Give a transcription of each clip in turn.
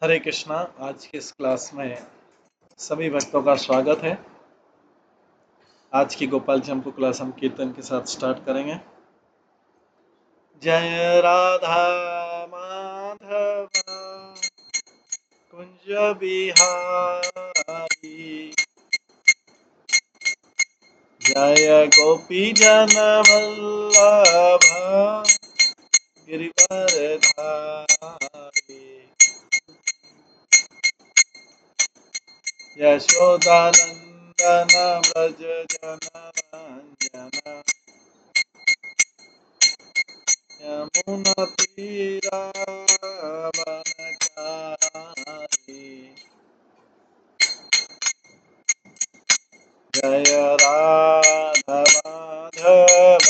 हरे कृष्णा। आज की इस क्लास में सभी भक्तों का स्वागत है। आज की गोपाल चंपू क्लास हम कीर्तन के साथ स्टार्ट करेंगे। जय राधा माधव कुंज बिहारी, जय गोपी जन वल्लभ गिरिवर धारी, यशोदानंदन व्रज जनरंजन यमुना तीरावनचारी, जय राधा माधव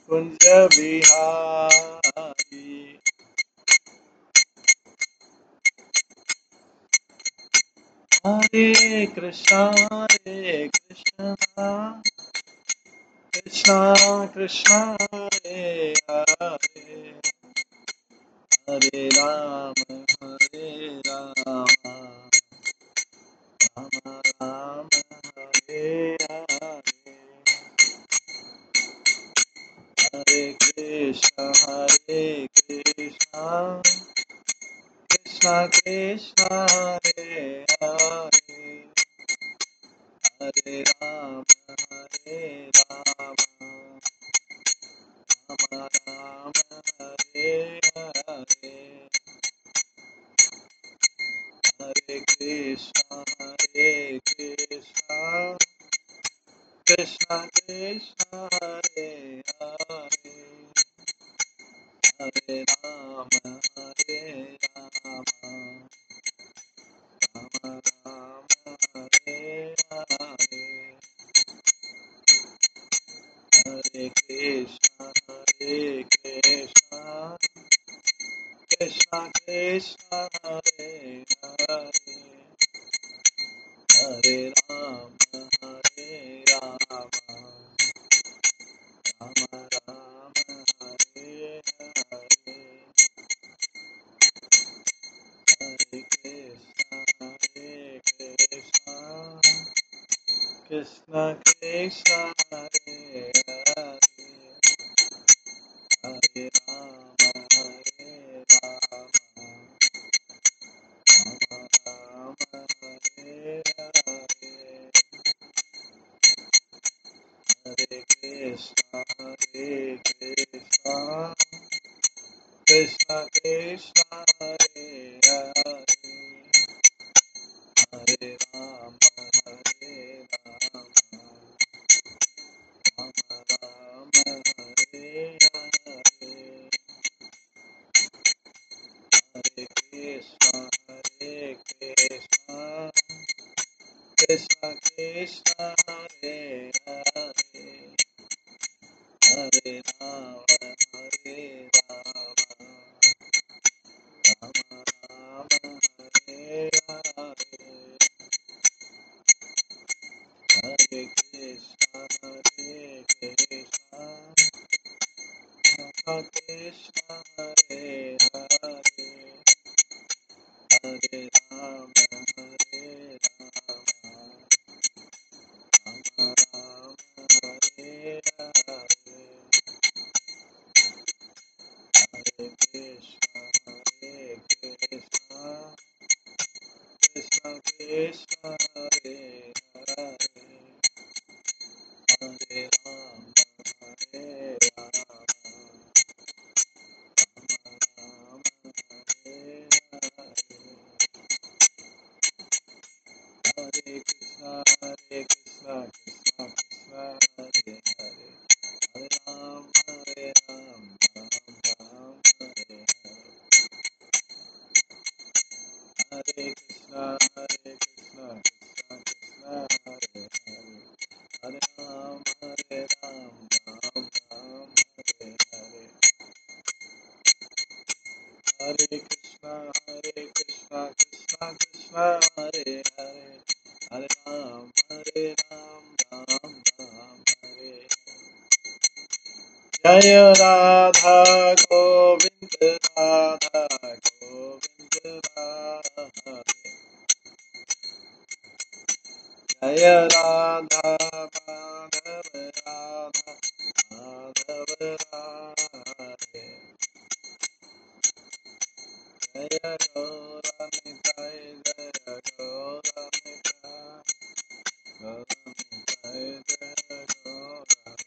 कुंज बिहारी। हरे कृष्णा कृष्णा कृष्णा हरे हरे, हरे राम राम राम हरे हरे, हरे कृष्णा कृष्णा कृष्णा हरे हरे, हरे राम राम राम हरे हरे, हरे कृष्णा कृष्णा कृष्णा हरे हरे, हरे राम राम राम हरे हरे, हरे कृष्णा कृष्णा कृष्णा हरे हरे, हरे राम राम राम हरे हरे, हरे कृष्णा कृष्णा कृष्णा हरे हरे, हरे राम राम राम हरे हरे, हरे कृष्णा कृष्णा कृष्णा हरे हरे, हरे राम राम राम हरे हरे, हरे कृष्णा कृष्णा कृष्णा हरे हरे, हरे राम राम राम हरे हरे, हरे कृष्णा कृष्णा हरे हरे, हरे राम राम हरे हरे, हरे कृष्णा कृष्णा कृष्णा हरे हरे, हरे राम राम हरे हरे, हरे कृष्णा कृष्णा कृष्णा हरे हरे, हरे राम राम राम हरे हरे, हरे कृष्णा कृष्णा कृष्णा हरे हरे, हरे राम राम राम हरे हरे, हरे कृष्णा कृष्णा कृष्णा हरे हरे, हरे राम राम राम हरे हरे, जय राधा गोविंद जय राधा माधव राधा माधव राधे जय गौर निताय जय गौर निताय गौर निताय जय गौर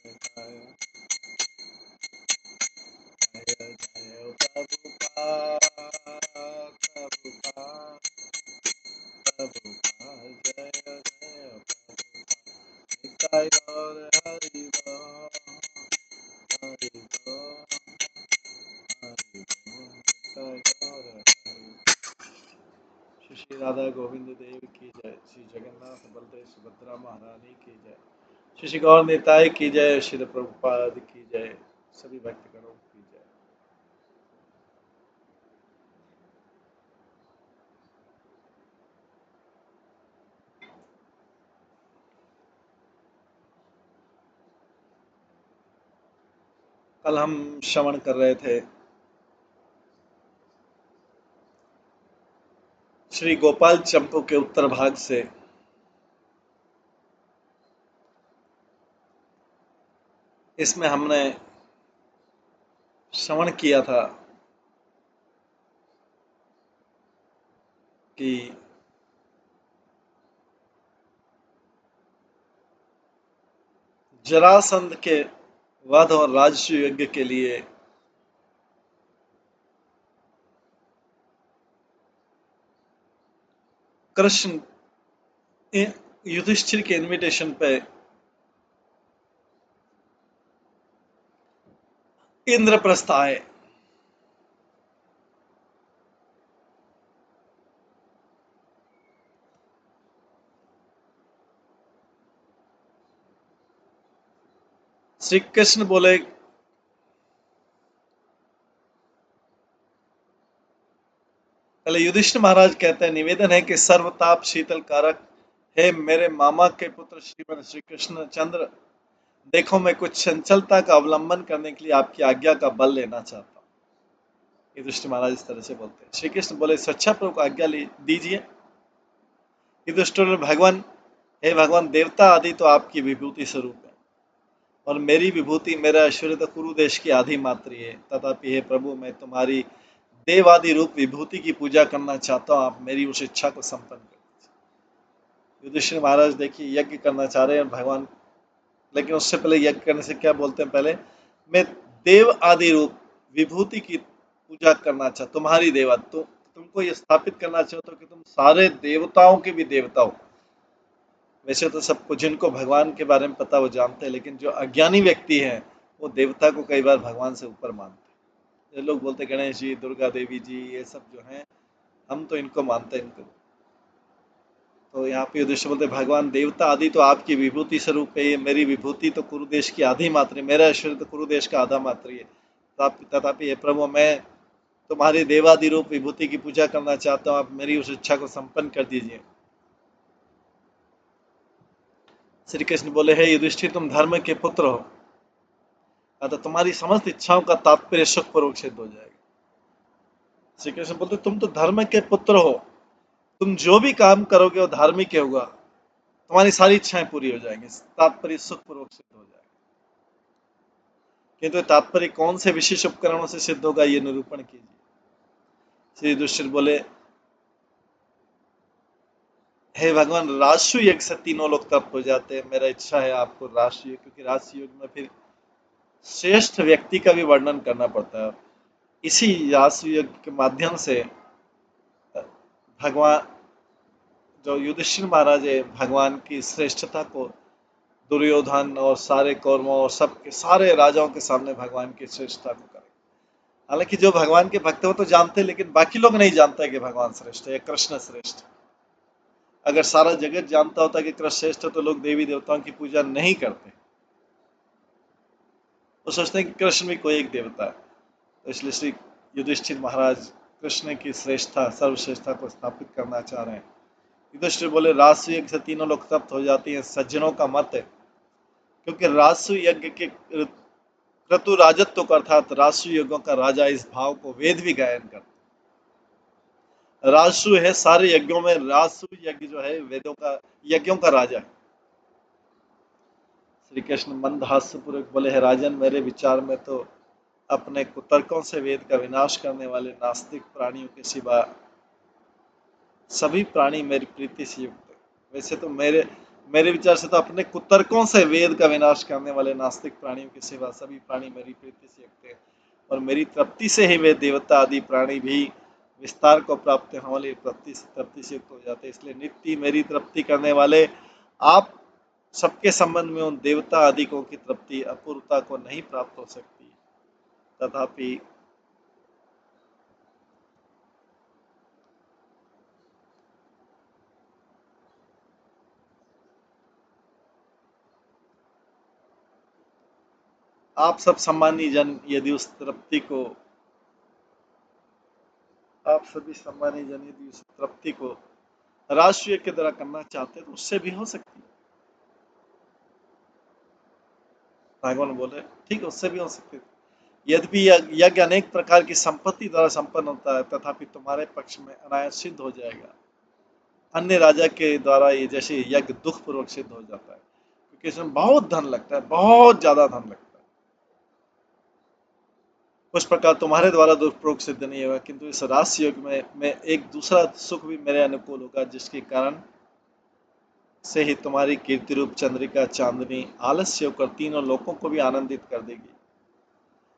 निताय जय जय प्रभुपाद प्रभुपाद प्रभुपाद जय जय प्रभुपाद निताय गौर हरि बोल हरि बोल हरि बोल निताय गौर हरि। श्री श्री राधा गोविंद देव की जय। श्री जगन्नाथ बलदेव सुभद्रा महारानी की जय। श्री श्री गौर निताय की जय। श्री प्रभुपाद की जय। सभी भक्तगणों की जय। कल हम श्रवण कर रहे थे श्री गोपाल चंपू के उत्तर भाग से। इसमें हमने श्रवण किया था कि जरासंध के वध और राजसूय यज्ञ के लिए कृष्ण युधिष्ठिर के इनविटेशन पे इंद्रप्रस्थ आए। श्री कृष्ण बोले पहले युधिष्ठिर महाराज कहते हैं निवेदन है कि सर्वताप शीतल कारक है मेरे मामा के पुत्र श्रीमन श्री कृष्ण चंद्र, देखो मैं कुछ चंचलता का अवलंबन करने के लिए आपकी आज्ञा का बल लेना चाहता हूँ। युधिष्ठिर महाराज इस तरह से बोलते हैं। श्री कृष्ण बोले सच्चा प्रभु को आज्ञा दीजिए। युधिष्ठिर भगवान हे भगवान देवता आदि तो आपकी विभूति स्वरूप है और मेरी विभूति मेरा ऐश्वर्य तो कुरु देश की आधी मात्र है। तथापि हे प्रभु मैं तुम्हारी देवादि रूप विभूति की पूजा करना चाहता हूँ, आप मेरी उस इच्छा को संपन्न कर दीजिए। युधिष्ठिर महाराज देखिए यज्ञ करना चाह रहे हैं भगवान, लेकिन उससे पहले यज्ञ करने से क्या बोलते हैं, पहले मैं देव आदि रूप विभूति की पूजा करना चाहता, तुम्हारी देवा तुमको ये स्थापित करना चाहता हूँ कि तुम सारे देवताओं के भी देवता हो। वैसे तो सबको जिनको भगवान के बारे में पता वो जानते हैं, लेकिन जो अज्ञानी व्यक्ति है वो देवता को कई बार भगवान से ऊपर मानते हैं। ये लोग बोलते गणेश जी दुर्गा देवी जी ये सब जो हैं हम तो इनको मानते हैं इनको। तो यहाँ पे युधिष्ठिर बोलते भगवान देवता आदि तो आपकी विभूति स्वरूप है, ये मेरी विभूति तो कुरुदेश की आधी मात्र है, मेरा ऐश्वर्य तो कुरुदेश का आधा मात्र है। तथापि हे प्रभु मैं तुम्हारी देवादि रूप विभूति की पूजा करना चाहता हूँ, आप मेरी उस इच्छा को संपन्न कर दीजिए। श्री कृष्ण बोले हे युधिष्ठिर तुम धर्म के पुत्र हो, अतः तुम्हारी समस्त इच्छाओं का तात्पर्य सुखपूर्वक सिद्ध हो जाएगा। श्री कृष्ण बोलते तुम तो धर्म के पुत्र हो, तुम जो भी काम करोगे वो धार्मिक होगा, तुम्हारी सारी इच्छाएं पूरी हो जाएंगी, तात्पर्य सुखपूर्वक सिद्ध हो जाएगा। किंतु तात्पर्य कौन से विशेष उपकरणों से सिद्ध होगा ये निरूपण कीजिए। श्री युधिष्ठिर बोले हे भगवान राजसूय यज्ञ से तीनों लोग तप हो जाते हैं, मेरा इच्छा है आपको राजसूय, क्योंकि राजसूय युग में फिर श्रेष्ठ व्यक्ति का भी वर्णन करना पड़ता है। इसी राजसूय यज्ञ के माध्यम से भगवान जो युधिष्ठिर महाराज है भगवान की श्रेष्ठता को दुर्योधन और सारे कौरवों और सबके सारे राजाओं के सामने भगवान की श्रेष्ठता को करें। हालांकि जो भगवान के भक्त हो तो जानते, लेकिन बाकी लोग नहीं जानते कि भगवान श्रेष्ठ है या कृष्ण श्रेष्ठ। अगर सारा जगत जानता होता कि कृष्ण श्रेष्ठ है तो लोग देवी देवताओं की पूजा नहीं करते, वो सोचते हैं कि कृष्ण भी कोई एक देवता है। तो इसलिए श्री युधिष्ठिर महाराज कृष्ण की श्रेष्ठता सर्वश्रेष्ठता को स्थापित करना चाह रहे हैं। युधिष्ठिर बोले राजसूय यज्ञ से तीनों लोग तप्त हो जाती हैं, सज्जनों का मत है, क्योंकि राजसूय यज्ञ के क्रतु राजत्व का अर्थात राजसूय यज्ञों का राजा इस भाव को वेद भी गायन करते। राजसु है सारे यज्ञों में, राजसु यज्ञ जो है वेदों का, यज्ञों का राजा है। श्री कृष्ण मंद हास्य पूर्वक बोले, है राजन, मेरे विचार में तो अपने कुतर्कों से वेद का विनाश करने वाले नास्तिक प्राणियों के सिवा सभी प्राणी मेरी प्रीति से युक्त है। वैसे तो मेरे मेरे विचार से तो अपने कुतर्कों से वेद का विनाश करने वाले नास्तिक प्राणियों के सिवा सभी प्राणी मेरी प्रीति से युक्त है, और मेरी तृप्ति से ही वे देवता आदि प्राणी भी विस्तार को प्राप्त होने वाली तृप्ति से युक्त हो जाते हैं। इसलिए नित्य मेरी तृप्ति करने वाले आप सबके संबंध में उन देवता आदिकों की तृप्ति अपूर्वता को नहीं प्राप्त हो सकती। तथापि आप सब सम्मानी जन यदि उस तृप्ति को आप सभी सम्मानी जन यदि उस तृप्ति को राष्ट्रीय के द्वारा करना चाहते हैं तो उससे भी हो सकती है। भगवान बोले ठीक है, उससे भी हो सकती है। यद्यपि यज्ञ अनेक प्रकार की संपत्ति द्वारा संपन्न होता है, तथापि तुम्हारे पक्ष में अनायास सिद्ध हो जाएगा। अन्य राजा के द्वारा ये जैसे यज्ञ दुख पूर्वक सिद्ध हो जाता है, क्योंकि इसमें बहुत धन लगता है, बहुत ज्यादा धन लगता है। उस प्रकार तुम्हारे द्वारा दुष्प्रयोग सिद्ध नहीं होगा, किंतु इस रास योग में एक दूसरा सुख भी मेरे अनुकूल होगा, जिसके कारण से ही तुम्हारी कीर्ति रूप चंद्रिका चांदनी आलस्य होकर तीनों लोकों को भी आनंदित कर देगी।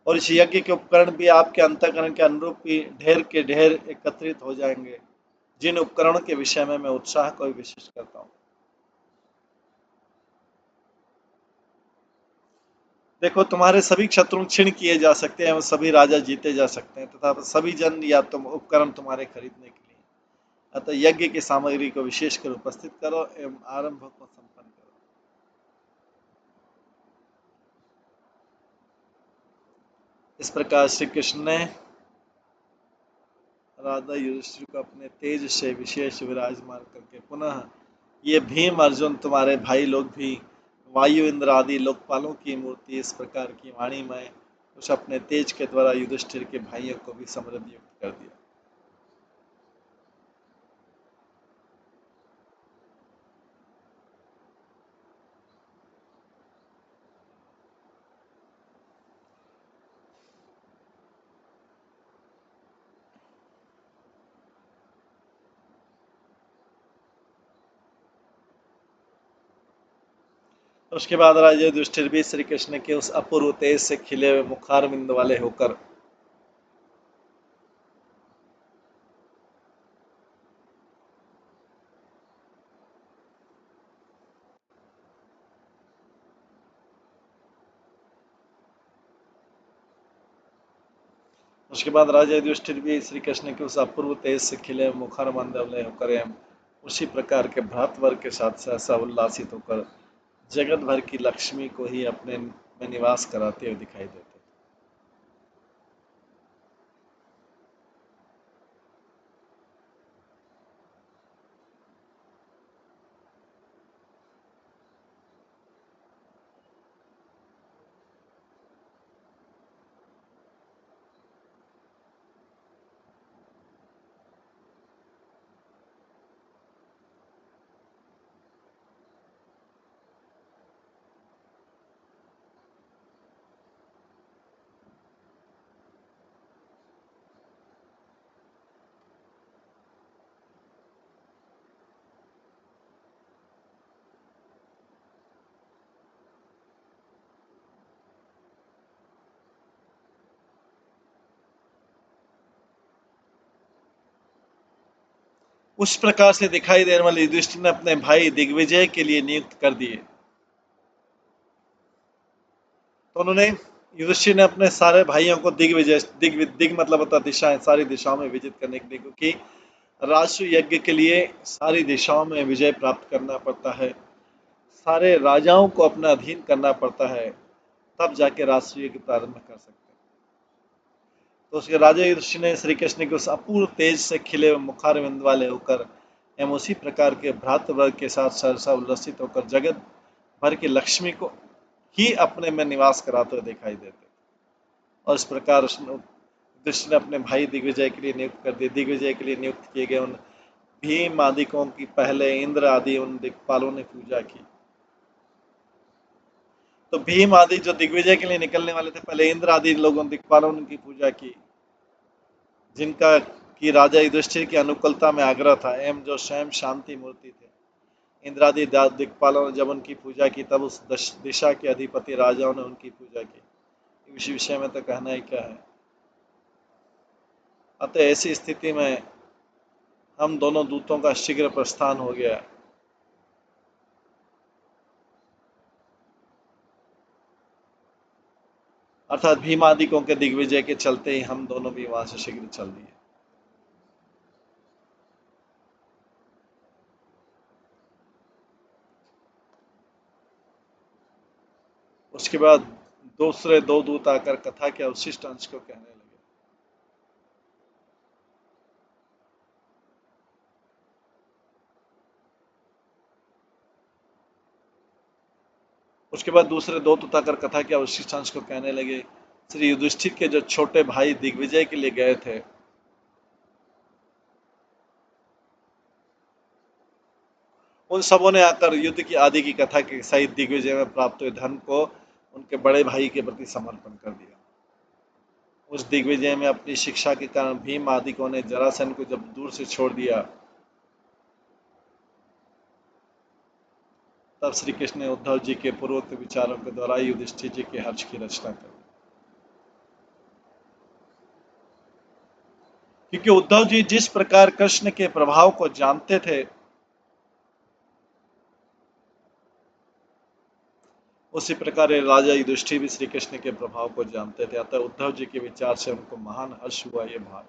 और इस यज्ञ के उपकरण भी आपके अंतःकरण के अनुरूप ही ढेर के ढेर एकत्रित हो जाएंगे, जिन उपकरणों के विषय में मैं उत्साह को विशेष करता हूँ। देखो, तुम्हारे सभी शत्रु क्षीण किए जा सकते हैं एवं सभी राजा जीते जा सकते हैं, तथा सभी जन या तुम उपकरण तुम्हारे खरीदने के लिए। अतः यज्ञ की सामग्री को विशेष कर उपस्थित करो एवं आरंभ को संपन्न करो। इस प्रकार श्री कृष्ण ने राधा युधिष्ठिर को अपने तेज से विशेष विराजमान करके पुनः, ये भीम अर्जुन तुम्हारे भाई लोग भी वायु इंद्र आदि लोकपालों की मूर्ति इस प्रकार की वाणी में उस अपने तेज के द्वारा युधिष्ठिर के भाइयों को भी समृद्धि युक्त कर दिया। उसके बाद राजा युधिष्ठिर भी श्री कृष्ण के उस अपूर्व तेज से खिले हुए मुखारविंद वाले होकर उसके बाद राजा युधिष्ठिर भी श्री कृष्ण के उस अपूर्व तेज से खिले हुए मुखारविंद वाले होकर एवं उसी प्रकार के भ्रातवर्ग के साथ सहसा उल्लासित होकर जगत भर की लक्ष्मी को ही अपने में निवास कराते हुए दिखाई देते। उस प्रकार से दिखाई देने वाले युधिष्ठिर ने अपने भाई दिग्विजय के लिए नियुक्त कर दिए। तो उन्होंने युधिष्ठिर ने अपने सारे भाइयों को दिग्विजय, दिग मतलब होता दिशाएं, सारी दिशाओं में विजित करने के लिए, क्योंकि राष्ट्र यज्ञ के लिए सारी दिशाओं में विजय प्राप्त करना पड़ता है, सारे राजाओं को अपना अधीन करना पड़ता है, तब जाके राष्ट्र यज्ञ प्रारंभ कर सकते हैं। तो उसके राजा युधिष्ठिर ने श्री कृष्ण के उस अपूर्व तेज से खिले हुए मुखारविंद वाले होकर एवं उसी प्रकार के भ्रातृवर्ग के साथ सहसा उल्लसित होकर जगत भर की लक्ष्मी को ही अपने में निवास कराते हुए दिखाई देते। और इस प्रकार उसने युधिष्ठिर ने अपने भाई दिग्विजय के लिए नियुक्त कर दिए। दिग्विजय के लिए नियुक्त किए गए उन भीम आदिकों की पहले इंद्र आदि उन दिक्पालों ने पूजा की। तो भीम आदि जो दिग्विजय के लिए निकलने वाले थे, पहले इंद्र आदि लोगों दिक्पालों ने उनकी पूजा की, जिनका कि राजा युधिष्ठिर की अनुकूलता में आग्रह था एवं जो स्वयं शांति मूर्ति थे। इंद्रादि दिक्पालों ने जब उनकी पूजा की, तब उस दिशा के अधिपति राजाओं ने उनकी पूजा की। इस विषय में तो कहना ही क्या है। अतः ऐसी स्थिति में हम दोनों दूतों का शीघ्र प्रस्थान हो गया। अर्थात भीमादिकों के दिग्विजय के चलते ही हम दोनों भी वहां से शीघ्र चल दिए। उसके बाद दूसरे दो दूत आकर कथा के अवशिष्ट अंश को कहने लगे। उसके बाद दूसरे दो दूत आकर कथा के अवशिष्ट अंश को कहने लगे। श्री युधिष्ठिर के जो छोटे भाई दिग्विजय के लिए गए थे, उन सबों ने आकर युद्ध की आदि की कथा के सहित दिग्विजय में प्राप्त हुए धन को उनके बड़े भाई के प्रति समर्पण कर दिया। उस दिग्विजय में अपनी शिक्षा के कारण भीम आदिकों ने जरासंध को जब दूर से छोड़ दिया, तब श्री कृष्ण ने उद्धव जी के पूर्वोक्त विचारों के द्वारा युधिष्ठिर जी के हर्ष की रचना कर दी। क्योंकि उद्धव जी जिस प्रकार कृष्ण के प्रभाव को जानते थे, उसी प्रकार राजा युधिष्ठिर भी श्री कृष्ण के प्रभाव को जानते थे। अतः उद्धव जी के विचार से उनको महान हर्ष हुआ। ये भाव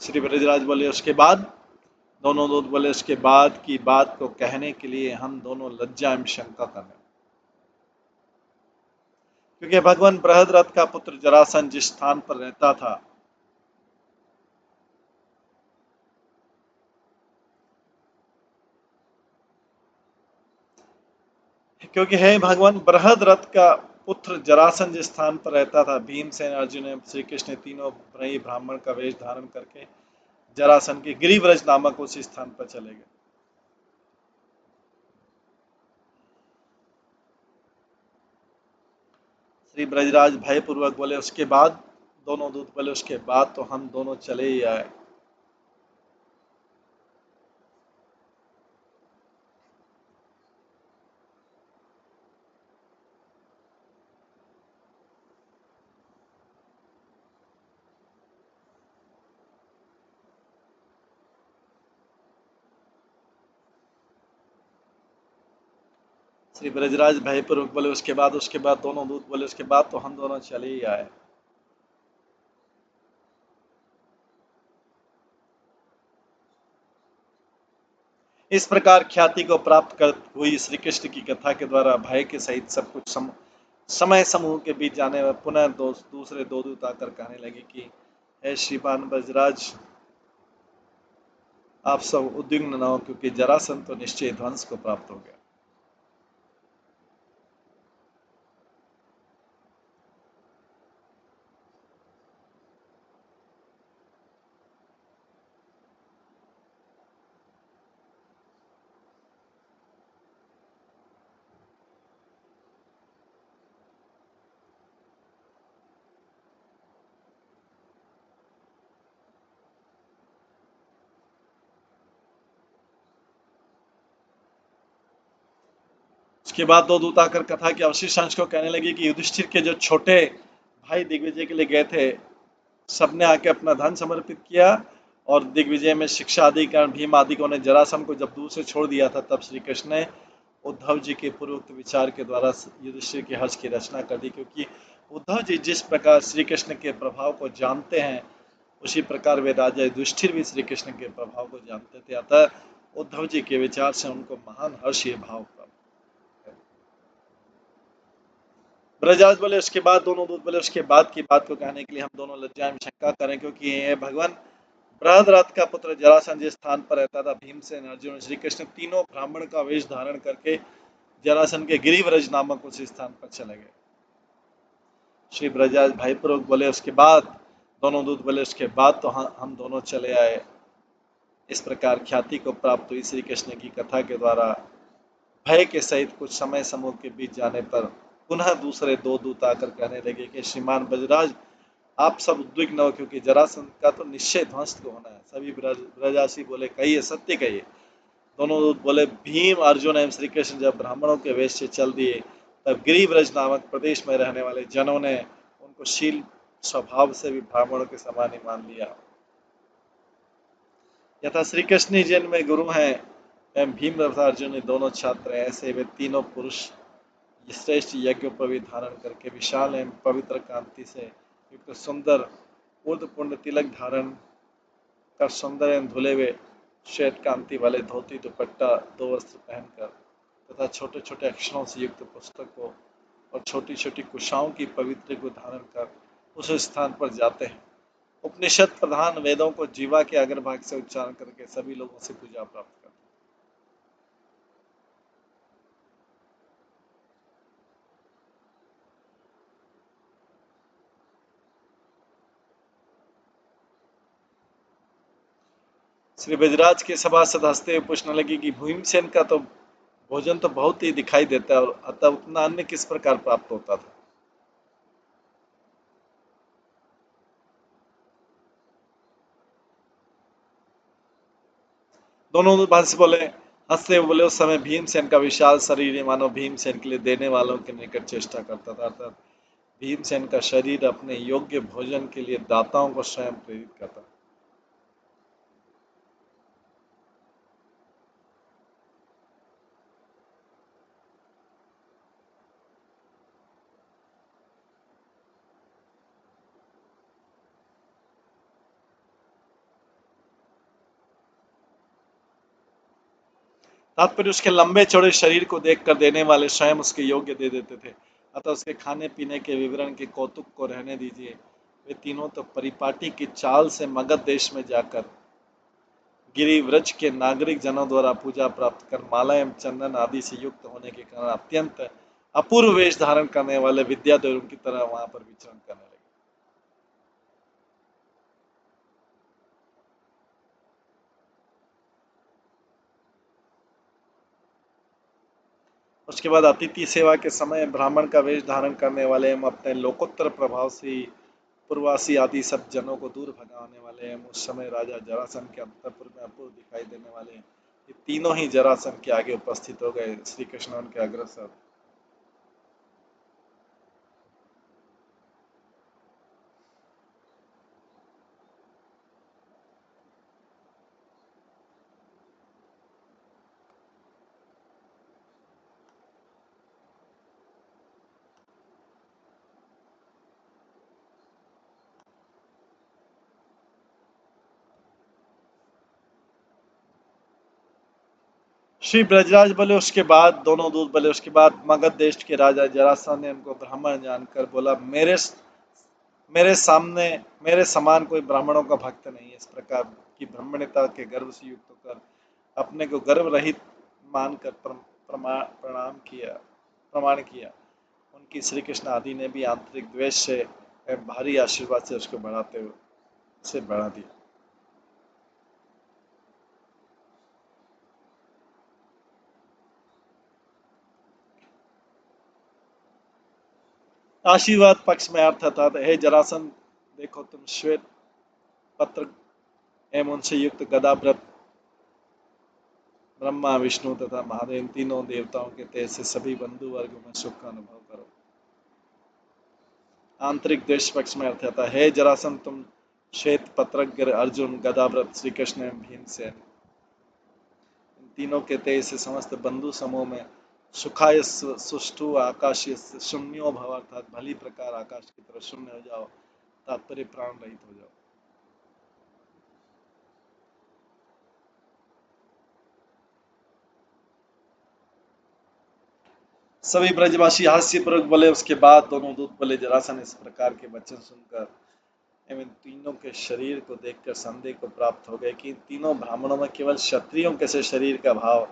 श्री ब्रजराज बोले, उसके बाद दोनों दूत बोले, उसके बाद की बात को कहने के लिए हम दोनों लज्जा एवं शंका कर रहे, क्योंकि भगवान बृहद्रथ का पुत्र जरासंध जिस स्थान पर रहता था, क्योंकि हे भगवान बृहद्रथ का पुत्र जरासंध जिस स्थान पर रहता था, भीमसेन अर्जुन एवं श्री कृष्ण तीनों ब्राह्मण का वेश धारण करके जरासंध के गिरिव्रज नामक उसी स्थान पर चले गए। श्री ब्रजराज भयपूर्वक बोले, उसके बाद दोनों दूत बोले, उसके बाद तो हम दोनों चले ही आए। श्री ब्रजराज भयपूर्वक बोले, उसके बाद दोनों दूत बोले, उसके बाद तो हम दोनों चले ही आए। इस प्रकार ख्याति को प्राप्त कर हुई श्री कृष्ण की कथा के द्वारा भय के सहित सब कुछ समय समूह के बीच जाने में पुनः दूसरे दो दूत आकर कहने लगे कि हे श्रीमान ब्रजराज, आप सब उद्विग्न न हो, क्योंकि जरासंध तो निश्चय ध्वंस को प्राप्त हो गया। उसके बाद दो दूत आकर कथा के अवशिष्ट अंश को कहने लगे कि युधिष्ठिर के जो छोटे भाई दिग्विजय के लिए गए थे, सबने आके अपना धन समर्पित किया, और दिग्विजय में शिक्षा आदि कारण भीम आदिकों ने जरासंध को जब दूर से छोड़ दिया था, तब श्री कृष्ण ने उद्धव जी के पूर्वोक्त विचार के द्वारा युधिष्ठिर के हर्ष की रचना कर दी। क्योंकि उद्धव जी जिस प्रकार श्री कृष्ण के प्रभाव को जानते हैं, उसी प्रकार वे राजा युधिष्ठिर भी श्री कृष्ण के प्रभाव को जानते थे। अतः उद्धव जी के विचार से उनको महान हर्ष ये भाव प्राप्त। ब्रजराज बोले, उसके बाद दोनों दूत बोले, उसके बाद की बात को कहने के लिए हम दोनों लज्जा में शंका करें, क्योंकि ये भगवान बृहद्रथ का पुत्र जरासंध जिस स्थान पर रहता था, भीमसेन अर्जुन श्री कृष्ण तीनों ब्राह्मण का वेश धारण करके जरासन के गिरिव्रज नामक उस स्थान पर चले गए। श्री ब्रजराज भाईपूर्वक बोले उसके बाद, दोनों दूत बोले उसके बाद तो हम दोनों चले आए। इस प्रकार ख्याति को प्राप्त हुई श्री कृष्ण की कथा के द्वारा भय के सहित कुछ समय समूह के बीच जाने पर पुनः दूसरे दो दूत आकर कहने लगे कि श्रीमान ब्रजराज, आप सब उद्विग्न हो, क्योंकि जरासंध का तो निश्चय ध्वंस को होना है। सभी ब्रजवासी बोले, कहिए, सत्य कहिए। दोनों दूत बोले, भीम, अर्जुन एवं श्री कृष्ण जब ब्राह्मणों के वेश से चल दिए, तब गिरिव्रज नामक प्रदेश में रहने वाले जनों ने उनको शील स्वभाव से भी ब्राह्मणों के समान ही मान लिया। यथा श्री कृष्ण ही जिन में गुरु हैं एवं भीम तथा अर्जुन दोनों छात्र हैं, ऐसे वे तीनों पुरुष श्रेष्ठ यज्ञोपवीत धारण करके विशाल एवं पवित्र कांति से युक्त सुंदर ऊर्ध्वपूर्ण तिलक धारण कर सुंदर एवं धुले हुए श्वेत कांति वाले धोती दुपट्टा दो वस्त्र पहनकर तथा छोटे छोटे अक्षरों से युक्त पुस्तकों और छोटी छोटी कुशाओं की पवित्र को धारण कर उस स्थान पर जाते हैं। उपनिषद प्रधान वेदों को जीवा के अग्रभाग से उच्चारण करके सभी लोगों से पूजा प्राप्त करते हैं। श्री बजराज के सभासद हंसते हुए पूछने लगे कि भीमसेन का तो भोजन तो बहुत ही दिखाई देता है, और अतः उतना अन्य किस प्रकार प्राप्त होता था। दोनों भाषी बोले, हंसते हुए बोले, उस समय भीमसेन का विशाल शरीर मानो भीमसेन के लिए देने वालों के निकट चेष्टा करता था, अर्थात भीमसेन का शरीर अपने योग्य भोजन के लिए दाताओं को स्वयं प्रेरित करता। तात्पर्य उसके लंबे चौड़े शरीर को देखकर देने वाले स्वयं उसके योग्य दे देते थे, अतः उसके खाने पीने के विवरण के कौतुक को रहने दीजिए। वे तीनों तो परिपाटी की चाल से मगध देश में जाकर गिरिव्रज के नागरिक जनों द्वारा पूजा प्राप्त कर माला एवं चंदन आदि से युक्त होने के कारण अत्यंत अपूर्व वेश धारण करने वाले विद्याधरों की तरह वहां पर विचरण करने लगे। उसके बाद अतिथि सेवा के समय ब्राह्मण का वेश धारण करने वाले एवं अपने लोकोत्तर प्रभाव से पूर्वासी आदि सब जनों को दूर भगाने वाले एवं उस समय राजा जरासंध के अंतपुर में अपूर्व दिखाई देने वाले ये तीनों ही जरासंध के आगे उपस्थित हो गए। श्री कृष्ण उनके अग्रसर। श्री ब्रजराज बोले, उसके बाद दोनों दूत बोले, उसके बाद मगध देश के राजा जरासंध ने उनको ब्राह्मण जानकर बोला, मेरे सामने मेरे समान कोई ब्राह्मणों का भक्त नहीं है। इस प्रकार की ब्राह्मणता के गर्व से युक्त होकर अपने को गर्व रहित मानकर प्रमाण किया। उनकी श्री कृष्ण आदि ने भी आंतरिक द्वेष से एवं भारी आशीर्वाद से उसको बढ़ाते हुए उसे बढ़ा दिया। आशीर्वाद पक्ष में अर्थ था, हे जरासंध, देखो तुम श्वेत पत्र एवं उनसे युक्त गदा ब्रह्मा विष्णु तथा महादेव इन तीनों देवताओं के तेज से सभी बंधु वर्गों में सुख का अनुभव करो। आंतरिक द्वेष पक्ष में अर्थ आता है, जरासंध, तुम श्वेत पत्रज्ञ अर्जुन गदाव्रत श्री कृष्ण एवं भीमसेन इन तीनों के तेज से समस्त बंधु समूह में सुखाय सुष्ठु आकाश शून्यो भव, अर्थात भली प्रकार आकाश की तरह शून्य हो जाओ, तात्पर्य प्राण रहित हो जाओ। सभी ब्रजवासी हास्यपूर्वक बोले। उसके बाद दोनों दूत बोले, जरासंध, इस प्रकार के वचन सुनकर एवं तीनों के शरीर को देखकर संदेह को प्राप्त हो गए कि इन तीनों ब्राह्मणों में केवल क्षत्रियों के से शरीर का भाव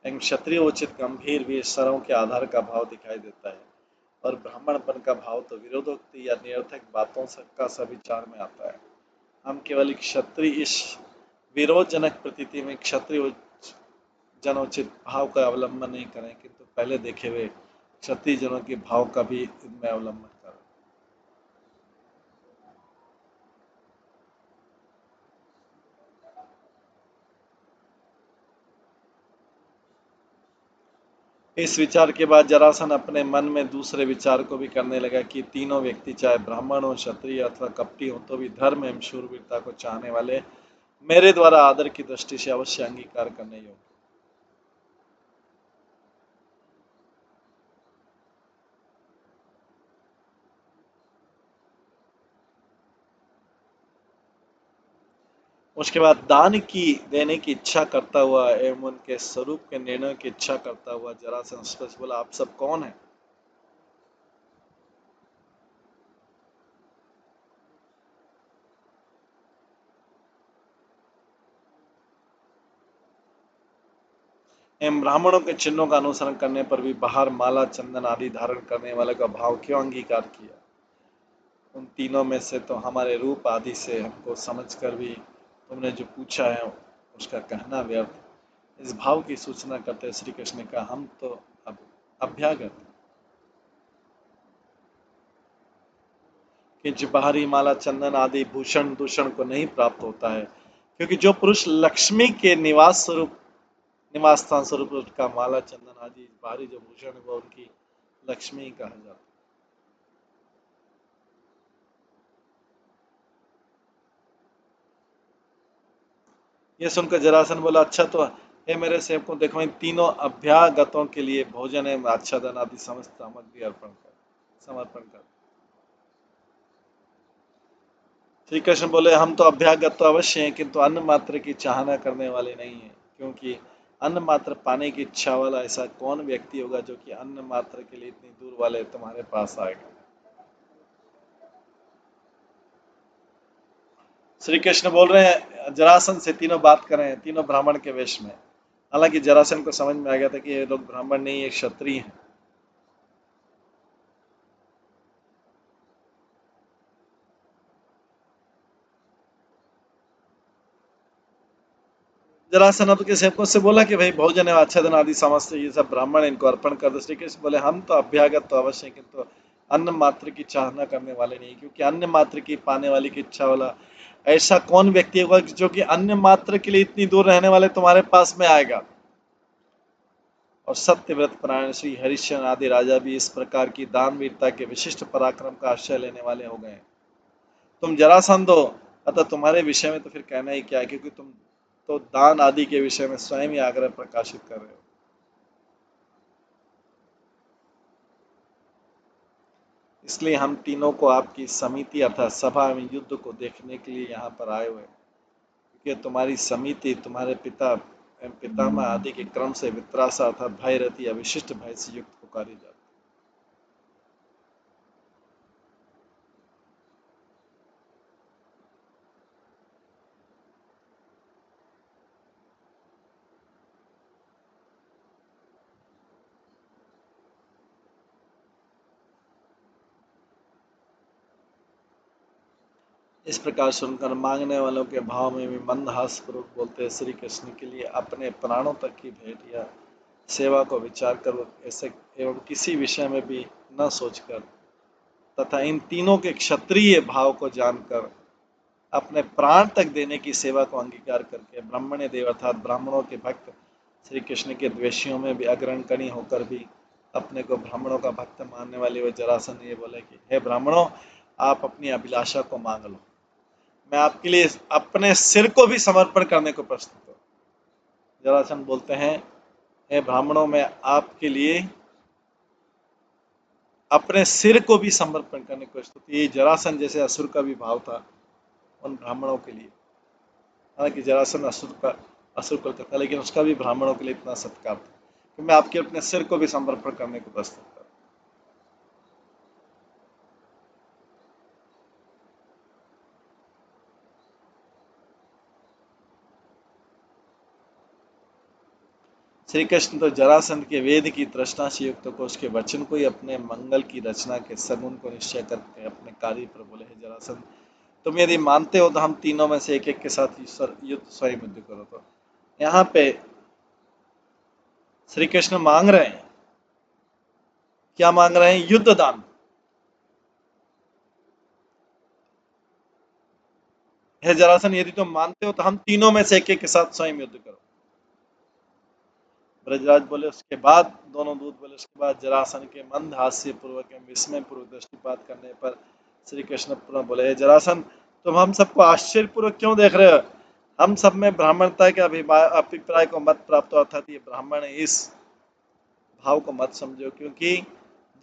लेकिन क्षत्रिय उचित गंभीर वीर स्वरों के आधार का भाव दिखाई देता है और ब्राह्मणपन का भाव तो विरोधोक्ति या निरर्थक बातों का सविचार में आता है। हम केवल क्षत्रिय इस विरोधजनक प्रतीति में क्षत्रिय जनोचित भाव का अवलंबन नहीं करें, किंतु पहले देखे हुए क्षत्रिय जनों के भाव का भी इनमें अवलंबन करें। इस विचार के बाद जरासन अपने मन में दूसरे विचार को भी करने लगा कि तीनों व्यक्ति चाहे ब्राह्मण हो, क्षत्रिय अथवा कपटी हो, तो भी धर्म एवं शूरवीरता को चाहने वाले मेरे द्वारा आदर की दृष्टि से अवश्य अंगीकार करने योग्य। उसके बाद दान की देने की इच्छा करता हुआ एवं उनके स्वरूप के निर्णय की इच्छा करता हुआ जरासन स्पष्ट बोला, आप सब कौन है? एवं ब्राह्मणों के चिन्हों का अनुसरण करने पर भी बाहर माला चंदन आदि धारण करने वाले का भाव क्यों अंगीकार किया? उन तीनों में से तो हमारे रूप आदि से हमको समझकर भी तुमने जो पूछा है उसका कहना व्यर्थ। इस भाव की सूचना करते श्री कृष्ण ने कहा, हम तो अब अभ्यागत कि जो बाहरी माला चंदन आदि भूषण दूषण को नहीं प्राप्त होता है, क्योंकि जो पुरुष लक्ष्मी के निवास स्थान स्वरूप का माला चंदन आदि बाहरी जो भूषण है वो उनकी लक्ष्मी कहा जाता है। ये सुनकर जरासन बोला, अच्छा तो हे मेरे सेवकों, देखो इन तीनों अभ्यागतों के लिए भोजन एवं आच्छादन आदि समस्त सामग्री समर्पण कर। श्री कृष्ण बोले, हम तो अभ्यागत तो अवश्य हैं, किंतु अन्न मात्र की चाहना करने वाले नहीं हैं, क्योंकि अन्न मात्र पाने की इच्छा वाला ऐसा कौन व्यक्ति होगा जो कि अन्न मात्र के लिए इतनी दूर वाले तुम्हारे पास आएगा? श्री कृष्ण बोल रहे हैं जरासन से, तीनों बात कर रहे हैं तीनों ब्राह्मण के वेश में। हालांकि जरासन को समझ में आ गया था कि ये लोग ब्राह्मण नहीं, ये क्षत्रिय हैं। जरासन अब के सेवकों से बोला कि भाई भोजन एवं आच्छादन आदि समस्त ये सब ब्राह्मण इनको अर्पण कर दो। श्री कृष्ण बोले, हम तो अभ्यागत तो अवश्य, किंतु अन्न मात्र की चाहना करने वाले नहीं, क्योंकि अन्न मात्र की पाने वाली की इच्छा वाला ऐसा कौन व्यक्ति होगा जो कि अन्न मात्र के लिए इतनी दूर रहने वाले तुम्हारे पास में आएगा? और सत्यव्रत परायण श्री हरिश्चंद्र आदि राजा भी इस प्रकार की दान वीरता के विशिष्ट पराक्रम का आश्रय लेने वाले हो गए। तुम जरासंध हो, अतः तुम्हारे विषय में तो फिर कहना ही क्या है, क्योंकि तुम तो दान आदि के विषय में स्वयं ही आग्रह प्रकाशित कर रहे हो। इसलिए हम तीनों को आपकी समिति अर्थात सभा में युद्ध को देखने के लिए यहाँ पर आए हुए हैं, क्योंकि तुम्हारी समिति तुम्हारे पिता एवं पितामह आदि के क्रम से वित्रासा अर्थात भयरथी या विशिष्ट भय से युक्त पुकारी जाती। इस प्रकार सुनकर मांगने वालों के भाव में भी मंदहास पूर्वक बोलते श्री कृष्ण के लिए अपने प्राणों तक की भेंट या सेवा को विचार कर ऐसे एवं किसी विषय में भी न सोचकर तथा इन तीनों के क्षत्रिय भाव को जानकर अपने प्राण तक देने की सेवा को अंगीकार करके ब्राह्मण्य देव अर्थात ब्राह्मणों के भक्त श्री कृष्ण के द्वेषियों में भी अग्रणी होकर भी अपने को ब्राह्मणों का भक्त मानने वाले वे जरासन ये बोले कि हे ब्राह्मणों, आप अपनी अभिलाषा को मांग लो, मैं आपके लिए अपने सिर को भी समर्पण करने को प्रस्तुत हूँ। जरासन बोलते हैं, हे ब्राह्मणों, मैं आपके लिए अपने सिर को भी समर्पण करने को प्रस्तुत। ये जरासन जैसे असुर का भी भाव था उन ब्राह्मणों के लिए। हालांकि जरासन असुर कुल का था, लेकिन उसका भी ब्राह्मणों के लिए इतना सत्कार था कि मैं आपके अपने सिर को भी समर्पण करने को प्रस्तुत था। श्री कृष्ण तो जरासंध के वेद की तृष्णा से युक्त को उसके वचन को ही अपने मंगल की रचना के सगुन को निश्चय करके अपने कार्य पर बोले, है जरासंध, तुम यदि मानते हो तो हम तीनों में से एक एक के साथ युद्ध स्वयं युद्ध करो। तो यहाँ पे श्री कृष्ण मांग रहे हैं, क्या मांग रहे हैं? युद्ध दान। है जरासंध, यदि तुम मानते हो तो हम तीनों में से एक एक के साथ स्वयं युद्ध करो। ब्रजराज बोले, उसके बाद दोनों दूत बोले, उसके बाद जरासंध के मंद हास्य पूर्वक एवं विस्मय पूर्वक दृष्टिपात करने पर श्री कृष्ण पुनः बोले, जरासंध, तुम हम सबको आश्चर्य पूर्वक क्यों देख रहे हो? हम सब में ब्राह्मणता के अभिप्राय को मत प्राप्त हो, अर्थात ये ब्राह्मण है, इस भाव को मत समझो, क्योंकि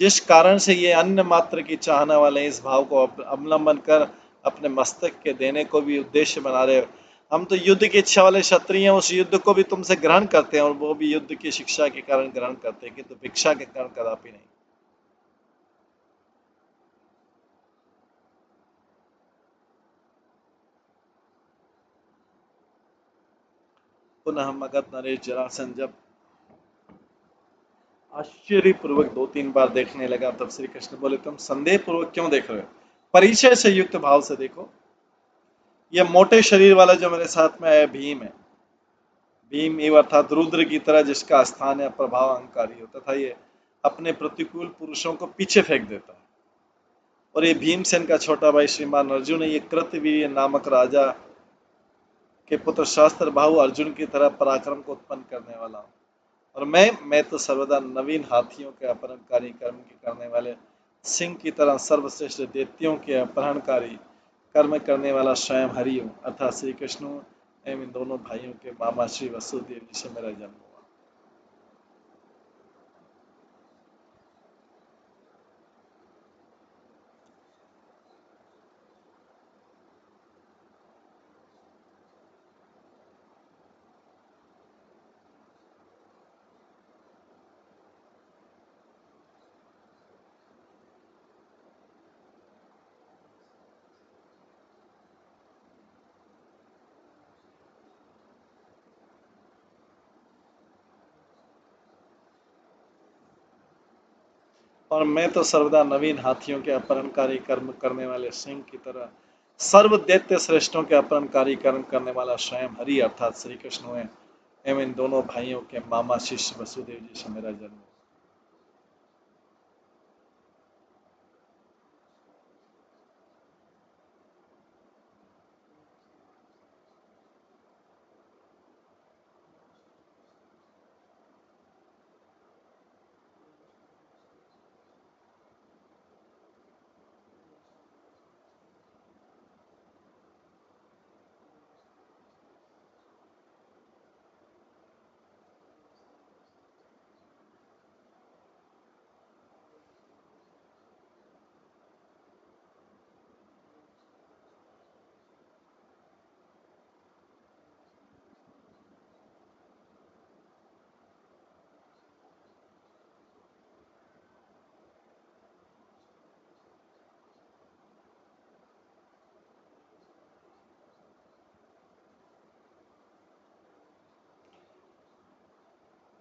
जिस कारण से ये अन्न मात्र की चाहने वाले इस भाव को अवलंबन कर अपने मस्तक के देने को भी उद्देश्य बना रहे हो। हम तो युद्ध की इच्छा वाले क्षत्रिय हैं, उस युद्ध को भी तुमसे ग्रहण करते हैं, और वो भी युद्ध की शिक्षा के कारण ग्रहण करते हैं, किंतु भिक्षा के कारण कदापि नहीं। पुनः मगध नरेश जरासंध जब आश्चर्य पूर्वक दो तीन बार देखने लगा, तब श्री कृष्ण बोले, तुम संदेह पूर्वक क्यों देख रहे हो? परिचय से युक्त भाव से देखो। यह मोटे शरीर वाला जो मेरे साथ में है भीम है। भीम एव अर्थात रुद्र की तरह जिसका स्थान है प्रभाव अहंकारी हो, तथा ये अपने प्रतिकूल पुरुषों को पीछे फेंक देता है। और ये भीमसेन का छोटा भाई श्रीमान अर्जुन है, ये कृतवीर्य नामक राजा के पुत्र शास्त्र बाहु अर्जुन की तरह पराक्रम को उत्पन्न करने वाला हूँ। और मैं तो सर्वदा नवीन हाथियों के अपहरणकारी कर्म के करने वाले सिंह की तरह सर्वश्रेष्ठ दैत्यों के अपहरणकारी कर्म करने वाला स्वयं हरि हूँ, अर्थात श्री कृष्ण एवं इन दोनों भाइयों के मामा श्री वसुदेव जी से मेरा जन्म हुआ। और मैं तो सर्वदा नवीन हाथियों के अपहरणकारी कर्म करने वाले सिंह की तरह सर्व दैत्य श्रेष्ठों के अपहरणकारी कर्म करने वाला स्वयं हरि अर्थात श्री कृष्ण हुए एवं इन दोनों भाइयों के मामा शिष्य वसुदेव जी से मेरा जन्म हुआ।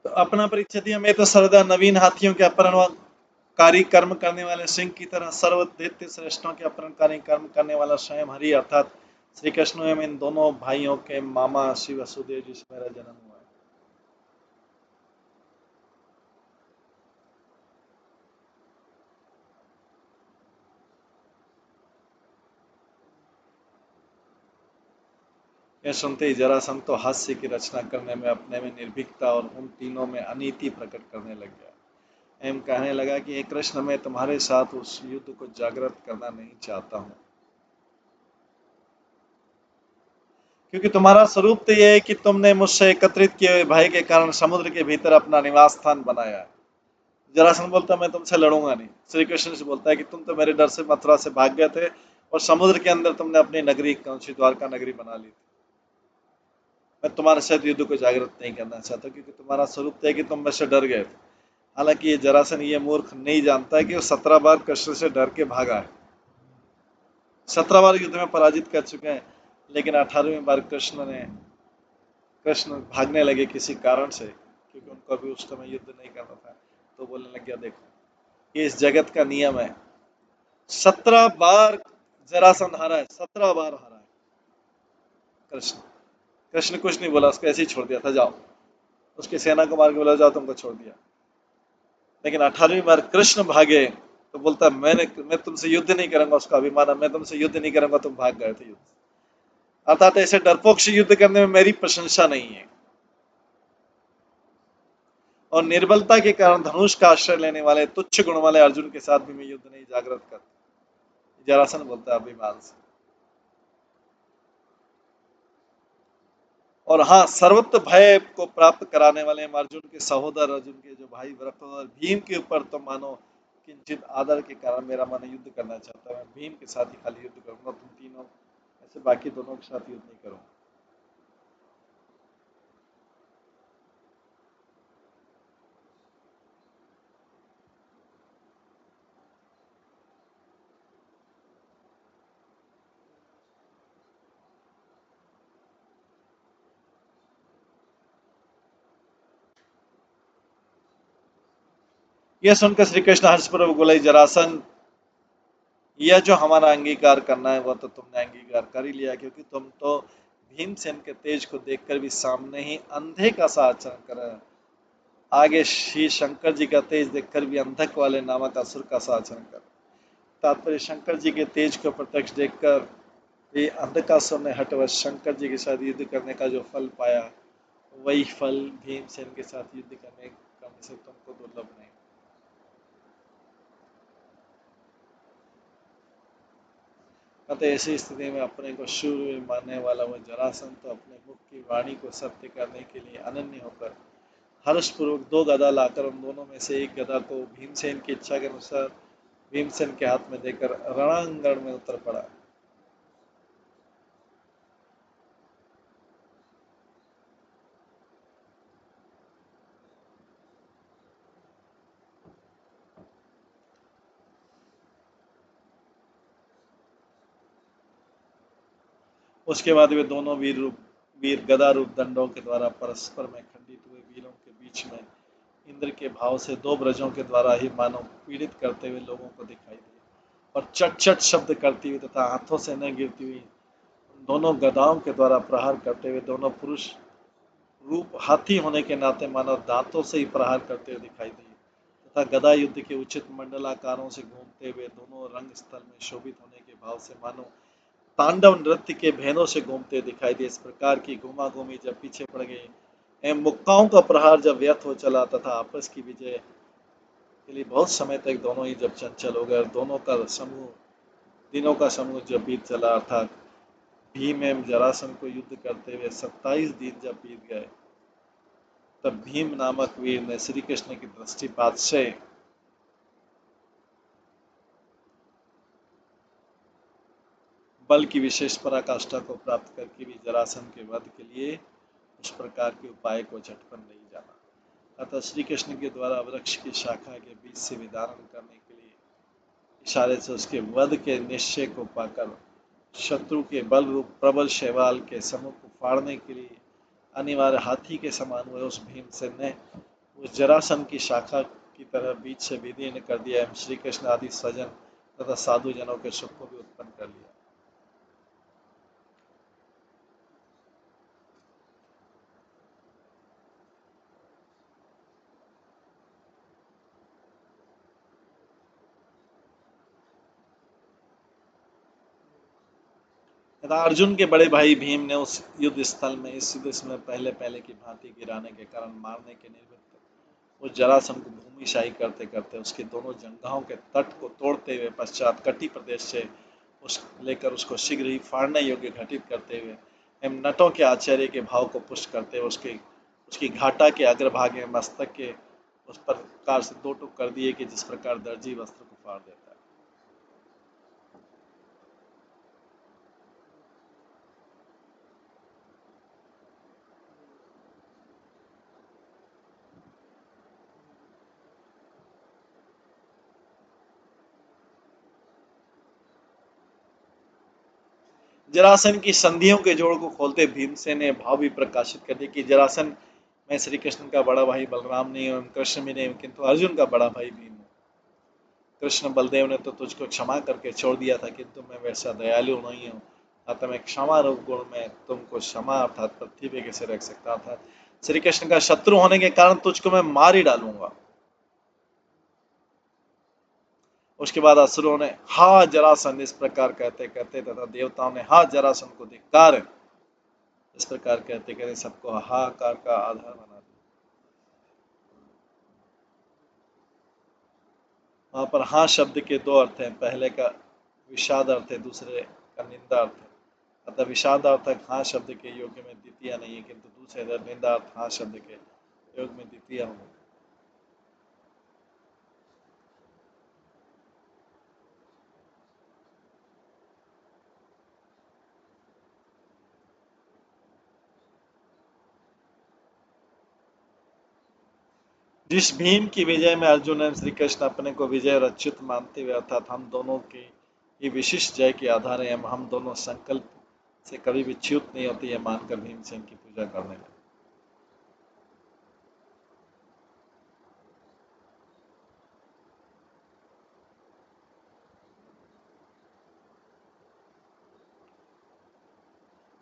तो अपना परिचय दिया, मैं तो सर्वदा नवीन हाथियों के अपहरणकारी कर्म करने वाले सिंह की तरह सर्व दैत्य श्रेष्ठों के अपहरणकारी कर्म करने वाला स्वयं हरि अर्थात श्री कृष्ण एवं इन दोनों भाइयों के मामा श्री वसुदेव जी से मेरा जन्म हुआ है। यह सुनते ही जरासंध तो हास्य की रचना करने में अपने में निर्भीकता और उन तीनों में अनीति प्रकट करने लग गया। एम कहने लगा कि हे कृष्ण, मैं तुम्हारे साथ उस युद्ध को जागृत करना नहीं चाहता हूँ, क्योंकि तुम्हारा स्वरूप तो यह है कि तुमने मुझसे एकत्रित किए हुए भय के कारण समुद्र के भीतर अपना निवास स्थान बनाया है। जरासंध बोलता, मैं तुमसे लड़ूंगा नहीं। श्री कृष्ण से बोलता है कि तुम तो मेरे डर से मथुरा से भाग गए थे और समुद्र के अंदर तुमने अपनी नगरी कौन सी द्वारका नगरी बना ली थी। मैं तुम्हारे साथ युद्ध को जागृत नहीं करना चाहता, क्योंकि तुम्हारा स्वरूप तो है कि तुम मुझसे डर गए थे। हालांकि ये जरासंध ये मूर्ख नहीं जानता है कि वो 17 बार कृष्ण से डर के भागा है, 17 बार युद्ध में पराजित कर चुके हैं, लेकिन 18वीं बार कृष्ण भागने लगे किसी कारण से, क्योंकि उनको अभी उस समय युद्ध नहीं करना था। तो बोलने लग गया, देखो ये इस जगत का नियम है, 17 बार जरासंध हारा है, 17 बार हारा है कृष्ण। कृष्ण कुछ नहीं बोला, उसको ऐसे ही छोड़ दिया था, जाओ उसकी सेना को मार के बोला, जाओ तुमको छोड़ दिया। लेकिन 18वीं बार कृष्ण भागे तो बोलता है, मैं तुमसे युद्ध नहीं करूंगा। उसका अभिमान है, मैं तुमसे युद्ध नहीं करूंगा, तुम भाग गए थे युद्ध। अर्थात ऐसे डरपोक से युद्ध करने में मेरी प्रशंसा नहीं है। और निर्बलता के कारण धनुष का आश्रय लेने वाले तुच्छ गुण वाले अर्जुन के साथ भी मैं युद्ध नहीं जागृत करता। जरासन बोलता है अभिमान से। और हाँ, सर्वत्र भय को प्राप्त कराने वाले अर्जुन के सहोदर, अर्जुन के जो भाई और भीम के ऊपर तो मानो किंचित आदर के कारण मेरा मन युद्ध करना चाहता है। मैं भीम के साथ ही खाली युद्ध करूंगा, तुम तीनों ऐसे बाकी दोनों के साथ युद्ध नहीं करूंगा। यह सुनकर श्री कृष्ण हर्षपूर्वक बोले, जरासन, यह जो हमारा अंगीकार करना है वह तो तुमने अंगीकार कर ही लिया, क्योंकि तुम तो भीमसेन के तेज को देखकर भी सामने ही अंधे का सा आचरण कर, आगे श्री शंकर जी का तेज देखकर भी अंधक वाले नामक असुर का सा आचरण कर। तात्पर्य, शंकर जी के तेज को प्रत्यक्ष देखकर भी अंधकासुर ने हठवश शंकर जी के साथ युद्ध करने का जो फल पाया, वही फल भीमसेन के साथ युद्ध करने से तुमको दुर्लभ नहीं। अतः ऐसी स्थिति में अपने को शूरवीर मानने वाला वह जरासंध तो अपने मुख की वाणी को सत्य करने के लिए अनन्य होकर हर्षपूर्वक 2 गदा लाकर उन दोनों में से एक गदा को भीमसेन की इच्छा के अनुसार भीमसेन के हाथ में देकर रणांगण में उतर पड़ा। उसके बाद वे दोनों वीर गदा रूप दंडों के द्वारा परस्पर में खंडित हुए वीरों के बीच में इंद्र के भाव से 2 ब्रजों के द्वारा ही मानव पीड़ित करते हुए लोगों को दिखाई दिए, और चट चट शब्द करती हुई तथा हाथों से न गिरती हुई दोनों गदाओं के द्वारा प्रहार करते हुए दोनों पुरुष रूप हाथी होने के नाते मानव दांतों से ही प्रहार करते हुए दिखाई दिए, तथा गदा युद्ध के उचित मंडलाकारों से घूमते हुए दोनों रंग स्थल में शोभित होने के भाव से मानो तांडव नृत्य के भेनों से घूमते दिखाई दिए। इस प्रकार की घुमा घूमी जब पीछे पड़ गई एवं मुक्काओं का प्रहार जब व्यर्थ हो चला तथा आपस की विजय के लिए बहुत समय तक दोनों ही जब चंचल हो गए, दोनों का समूह दिनों का समूह जब बीत चला, अर्थात भीम एवं जरासंध को युद्ध करते हुए 27 दिन जब बीत गए, तब भीम नामक वीर ने श्री कृष्ण की दृष्टिपात से बल की विशेष पराकाष्ठा को प्राप्त करके भी जरासंध के वध के लिए उस प्रकार के उपाय को झटपट नहीं जाना। अतः श्री कृष्ण के द्वारा वृक्ष की शाखा के बीच से विदारण करने के लिए इशारे से उसके वध के निश्चय को पाकर शत्रु के बल रूप प्रबल शैवाल के समूह को फाड़ने के लिए अनिवार्य हाथी के समान हुए उस भीमसेन ने उस जरासंध की शाखा की तरह बीच से विदीर्ण कर दिया एवं श्री कृष्ण आदि स्वजन तथा साधु जनों के सुख को भी उत्पन्न कर लिया। तथा अर्जुन के बड़े भाई भीम ने उस युद्ध स्थल में इस युद्ध में पहले पहले की भांति गिराने के कारण मारने के निमित्त उस जरासंध को भूमिशाही करते करते उसके दोनों जंघाओं के तट को तोड़ते हुए पश्चात कटी प्रदेश से उस लेकर उसको शीघ्र ही फाड़ने योग्य घटित करते हुए एवं नटों के आश्चर्य के भाव को पुष्ट करते हुए उसके उसकी घाटा के अग्रभाग में मस्तक के उस प्रकार से 2 टुक कर दिए कि जिस प्रकार दर्जी वस्त्र को फाड़ देता है। जरासन की संधियों के जोड़ को खोलते भीमसेन ने भाव भी प्रकाशित कर दिया कि जरासन, मैं श्री कृष्ण का बड़ा भाई बलराम नहीं हूँ, कृष्ण भी नहीं हूँ, किंतु अर्जुन का बड़ा भाई भीम हूँ। कृष्ण बलदेव ने तो तुझको क्षमा करके छोड़ दिया था, किंतु मैं वैसा दयालु नहीं हूँ, अतः मैं क्षमा रूप गुण में तुमको क्षमा अर्थात पृथ्वी पे कैसे रख सकता था। श्री कृष्ण का शत्रु होने के कारण तुझको मैं मार ही डालूंगा। उसके बाद असुरों ने हा जरासंध इस प्रकार कहते कहते तथा देवताओं ने हा जरासंध को धिक्कार इस प्रकार कहते कहते सबको हाहाकार का आधार बना दिया। वहां पर हाँ शब्द के दो अर्थ हैं, पहले का विषाद अर्थ है, दूसरे का निंदा अर्थ है। अतः विषाद अर्थ हाँ शब्द के योग में द्वितीय नहीं है, किंतु दूसरे निंदा अर्थ हाँ शब्द के योग में द्वितीय होगा। जिस भीम की विजय में अर्जुन एवं श्री कृष्ण अपने को विजय और अच्युत मानते हुए अर्थात हम दोनों की ये विशिष्ट जय के आधार है, हम दोनों संकल्प से कभी भी च्युत नहीं होती है मानकर भीमसेन की पूजा करने लगे।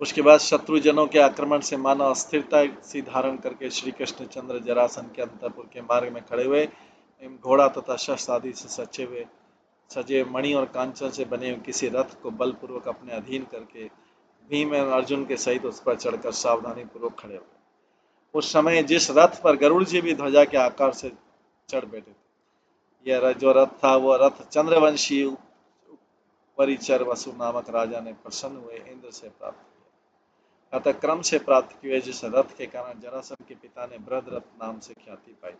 उसके बाद शत्रुजनों के आक्रमण से मानो अस्थिरता सी धारण करके श्री कृष्ण चंद्र जरासन के अंतपुर के मार्ग में खड़े हुए एवं घोड़ा तथा शस्त्र आदि से सजे मणि और कांचन से बने हुए किसी रथ को बलपूर्वक अपने अधीन करके भीम एवं अर्जुन के सहित उस पर चढ़कर सावधानी पूर्वक खड़े हुए। उस समय जिस रथ पर गरुड़ जी भी ध्वजा के आकार से चढ़ बैठे थे, यह जो रथ था वह रथ चंद्रवंशी परिचर वसु नामक राजा ने प्रसन्न हुए इंद्र से प्राप्त किया, अतः क्रम से प्राप्त किए, जिस रथ के कारण जरासंध के पिता ने बृहद्रथ नाम से ख्याति पाई।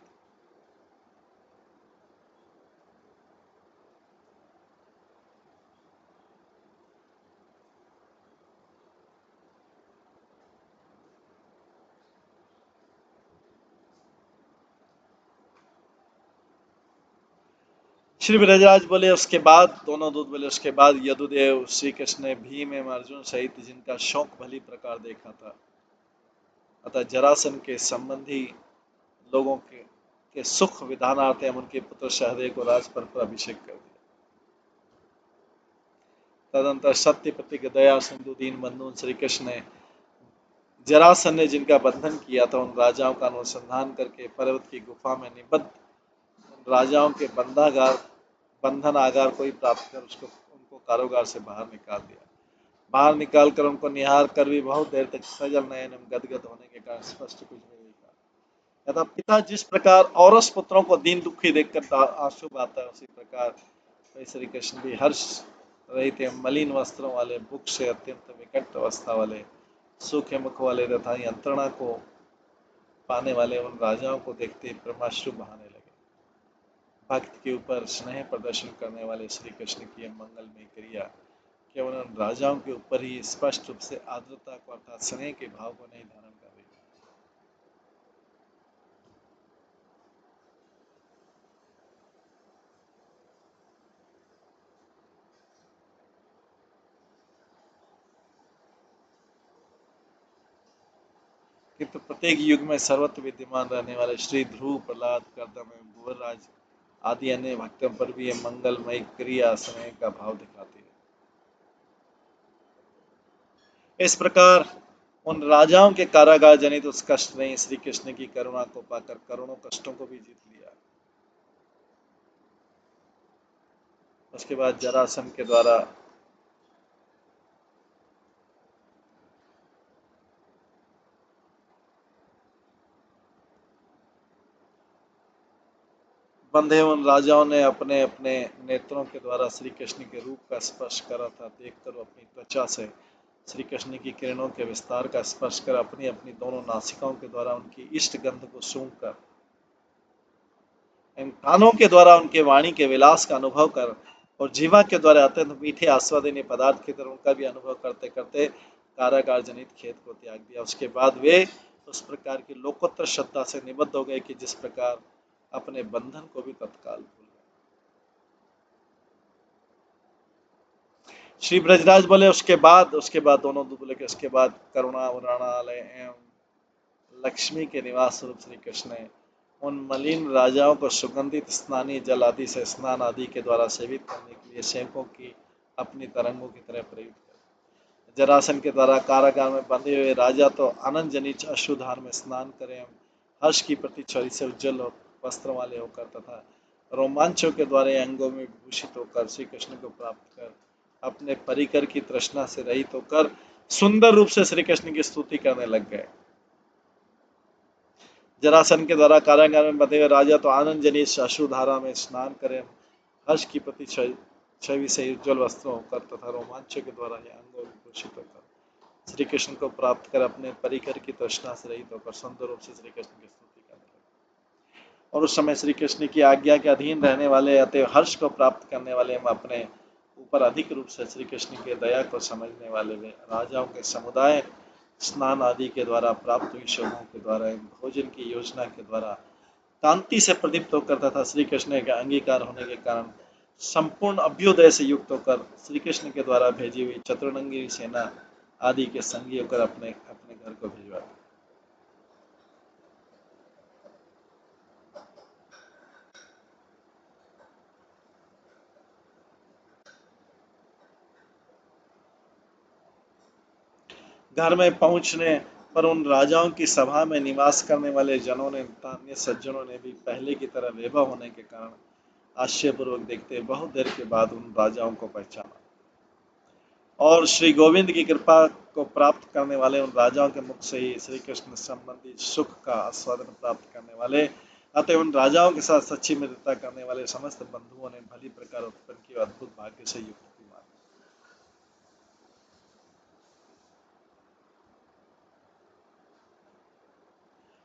श्री ब्रजराज बोले उसके बाद दोनों दूत बोले उसके बाद यदुदेव श्री कृष्ण ने भीम एवं अर्जुन सहित जिनका शौक भली प्रकार देखा था, अतः जरासंध के संबंधी लोगों के सुख विधानार्थ एवं उनके पुत्र सहदेव को राजपद पर अभिषेक कर दिया। तदंतर सत्य प्रतिज्ञ दया सिंधु दीन बंधु श्री कृष्ण ने जरासंध ने जिनका बंधन किया था उन राजाओं का अनुसंधान करके पर्वत की गुफा में निबद्ध उन राजाओं के बंधन आगार को ही प्राप्त कर उसको उनको कारोगार से बाहर निकाल दिया। बाहर निकाल कर उनको निहार कर भी बहुत देर तक सजल नयन गदगद होने के कारण स्पष्ट कुछ भी नहीं कहा। तथा पिता जिस प्रकार औरस पुत्रों को दीन दुखी देखकर आंसू बहाता है, उसी प्रकार श्री कृष्ण भी हर्ष रहित मलिन वस्त्रों वाले मुख से अत्यंत विकट अवस्था वाले सूखे मुख वाले तथा यंत्रणा को पाने वाले उन राजाओं को देखते ब्रह्माश्रु बहाने लगे। भक्त के ऊपर स्नेह प्रदर्शन करने वाले श्री कृष्ण की यह मंगलमय क्रिया केवल उन राजाओं के ऊपर ही स्पष्ट रूप से आर्द्रता को अर्थात स्नेह के भाव को नहीं धारण कर रही, किंतु प्रत्येक युग में सर्वत्र विद्यमान रहने वाले श्री ध्रुव प्रहलाद कर्दम एवं भुवराज आदि अन्य भक्तों पर भी यह मंगलमय क्रिया स्नेह का भाव दिखाती है। इस प्रकार उन राजाओं के कारागार जनित उस कष्ट ने श्री कृष्ण की करुणा को पाकर करोड़ों कष्टों को भी जीत लिया। उसके बाद जरासंध के द्वारा बंधे उन राजाओं ने अपने अपने नेत्रों के द्वारा श्री कृष्ण के रूप का स्पर्श करा था, देखकर अपनी त्वचा से श्री कृष्ण की किरणों के विस्तार का स्पर्श कर अपनी अपनी दोनों नासिकाओं के द्वारा उनकी इष्ट गंध को सूंघ कर इन कानों के द्वारा उनके वाणी के विलास का अनुभव कर और जीवा के द्वारा अत्यंत मीठे आस्वादनीय पदार्थ की तरह उनका भी अनुभव करते करते कारागार जनित खेत को त्याग दिया। उसके बाद वे उस प्रकार की लोकोत्तर श्रद्धा से निबद्ध हो गए कि जिस प्रकार अपने बंधन को भी तत्काल भूल गए। श्री ब्रजराज बोले उसके बाद दोनों बोले कि उसके बाद करुणा वरणालय एवं लक्ष्मी के निवास रूप श्री कृष्ण ने उन मलिन राजाओं को सुगंधित स्नानीय जल आदि से स्नान आदि के द्वारा सेवित करने के लिए सेवकों की अपनी तरंगों की तरह प्रयुक्त कर जरासन के द्वारा कारागार में बंधे हुए राजा तो आनंद जनित अश्रुधार में स्नान करें हर्ष की प्रतिच्छवि से उज्जवल वस्त्र वाले होकर तथा रोमांचों के द्वारा अंगों में विभूषित होकर श्री कृष्ण को प्राप्त कर अपने परिकर की तृष्णा से रहित होकर सुंदर रूप से श्री कृष्ण की स्तुति करने लग गए। जरासन के द्वारा कारागार में बंधे हुए राजा तो आनंद जनित अश्रुधारा में स्नान करें हर्ष की प्रति छवि से उज्जवल वस्त्रों होकर तथा रोमांचों के द्वारा ही अंगों विभूषित होकर श्री कृष्ण को प्राप्त कर अपने परिकर की तृष्णा से रहित होकर सुंदर रूप से श्री कृष्ण की स्तुति करने लगे। और उस समय श्री कृष्ण की आज्ञा के अधीन रहने वाले अतः हर्ष को प्राप्त करने वाले एवं अपने ऊपर अधिक रूप से श्री कृष्ण के दया को समझने वाले वे राजाओं के समुदाय स्नान आदि के द्वारा प्राप्त हुई शोभों के द्वारा भोजन की योजना के द्वारा कांति से प्रदीप्त होकर तथा श्री कृष्ण का अंगीकार होने के कारण संपूर्ण अभ्युदय से युक्त होकर श्री कृष्ण के द्वारा भेजी हुई चतुर्नंगी सेना आदि के संगी होकर अपने अपने घर को भिजवा। घर में पहुंचने पर उन राजाओं की सभा में निवास करने वाले जनों ने अन्य सज्जनों ने भी पहले की तरह वैभव होने के कारण आश्चर्यपूर्वक देखते बहुत देर के बाद उन राजाओं को पहचाना और श्री गोविंद की कृपा को प्राप्त करने वाले उन राजाओं के मुख से ही श्री कृष्ण संबंधी सुख का आस्वादन प्राप्त करने वाले अतः उन राजाओं के साथ सच्ची मित्रता करने वाले समस्त बंधुओं ने भली प्रकार उत्पन्न की अद्भुत भाग्य से युक्त थी।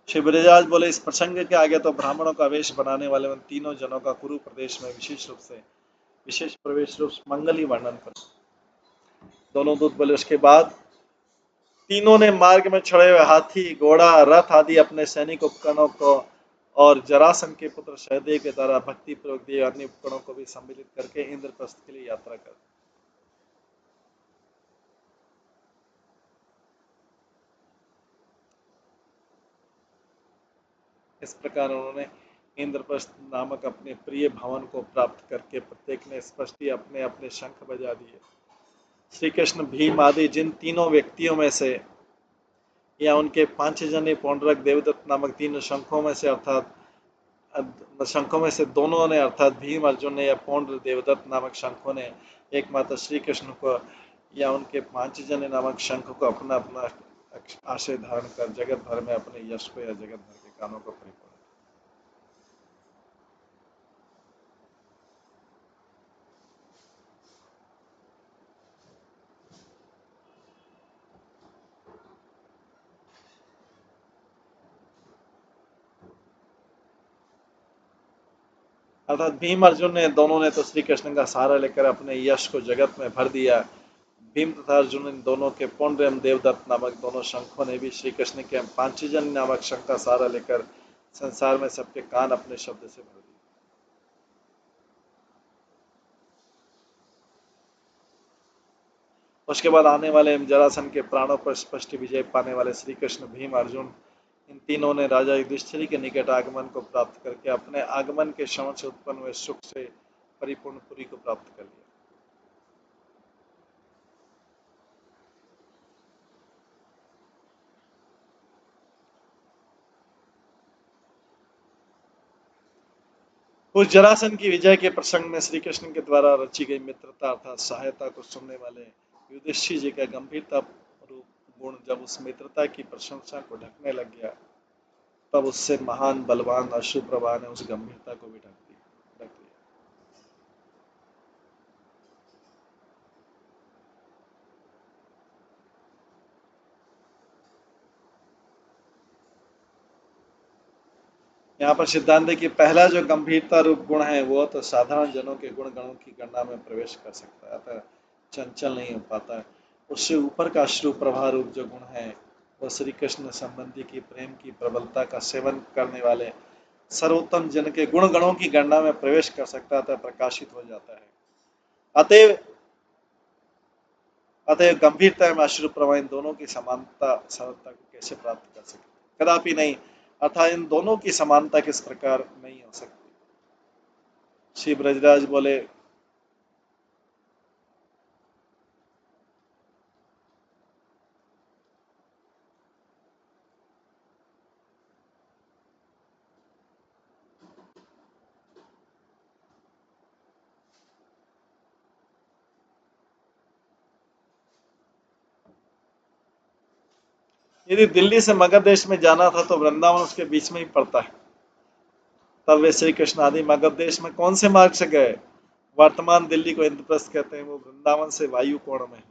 श्री ब्रजराज बोले इस प्रसंग के आगे तो ब्राह्मणों का वेश बनाने वाले उन तीनों जनों का कुरु प्रदेश में विशेष प्रवेश रूप मंगली वर्णन कर दोनों दूत बोले उसके बाद तीनों ने मार्ग में चढ़े हुए हाथी घोड़ा रथ आदि अपने सैनिक उपकरणों को और जरासन के पुत्र सहदेव के द्वारा भक्ति पूर्वक दिए अन्य उपकरणों को भी सम्मिलित करके इंद्रप्रस्थ के लिए यात्रा कर इस प्रकार उन्होंने इंद्रप्रस्थ नामक अपने प्रिय भवन को प्राप्त करके प्रत्येक ने स्पष्ट ही अपने अपने शंख बजा दिए। श्री कृष्ण भीम आदि जिन तीनों व्यक्तियों में से या उनके पांचजन्य पौंड्रक देवदत्त नामक तीन शंखों में से दोनों ने अर्थात भीम अर्जुन ने या पौंड्र देवदत्त नामक शंखों ने एकमात्र श्री कृष्ण को या उनके पांचजन्य नामक शंख को अपना अपना आशय धारण कर जगत भर में अपने यश को या जगत भर के कानों को परिपूर्ण। अर्थात भीम अर्जुन ने दोनों ने तो श्री कृष्ण का सहारा लेकर अपने यश को जगत में भर दिया। भीम तथा अर्जुन इन दोनों के पौंड्र एवं देवदत्त नामक दोनों शंखों ने भी श्री कृष्ण के पांचजन्य नामक शंख का सहारा लेकर संसार में सबके कान अपने शब्द से भर दिए। उसके बाद आने वाले जरासन के प्राणों पर स्पष्ट विजय पाने वाले श्री कृष्ण भीम अर्जुन इन तीनों ने राजा युधिष्ठिर के निकट आगमन को प्राप्त करके अपने आगमन के श्रवण से उत्पन्न हुए सुख से परिपूर्ण पुरी को प्राप्त कर लिया। उस जरासन की विजय के प्रसंग में श्री कृष्ण के द्वारा रची गई मित्रता अर्थात सहायता को सुनने वाले युधिष्ठिर जी का गंभीरता रूप गुण जब उस मित्रता की प्रशंसा को ढकने लग गया तब उससे महान बलवान अश्रुप्रभा ने उस गंभीरता को भी ढक दिया। यहाँ पर सिद्धांत है कि पहला जो गंभीरता रूप गुण है वो तो साधारण जनों के गुण गणों की गणना में प्रवेश कर सकता है अतः चंचल नहीं हो पाता है। उससे ऊपर का अश्रु प्रभा रूप जो गुण है वह श्री कृष्ण संबंधी की प्रेम की प्रबलता का सेवन करने वाले सर्वोत्तम जन के गुण गणों की गणना में प्रवेश कर सकता है प्रकाशित हो जाता है। अतएव अतएव गंभीरता एवं अश्रु प्रभा इन दोनों की समानता सरलता को कैसे प्राप्त कर सकते। कदापि नहीं। अतः इन दोनों की समानता किस प्रकार नहीं हो सकती। श्री ब्रजराज बोले, यदि दिल्ली से मगध देश में जाना था तो वृंदावन उसके बीच में ही पड़ता है। तब वे श्री कृष्ण आदि मगध देश में कौन से मार्ग से गए? वर्तमान दिल्ली को इंद्रप्रस्थ कहते हैं, वो वृंदावन से वायु कोण में है।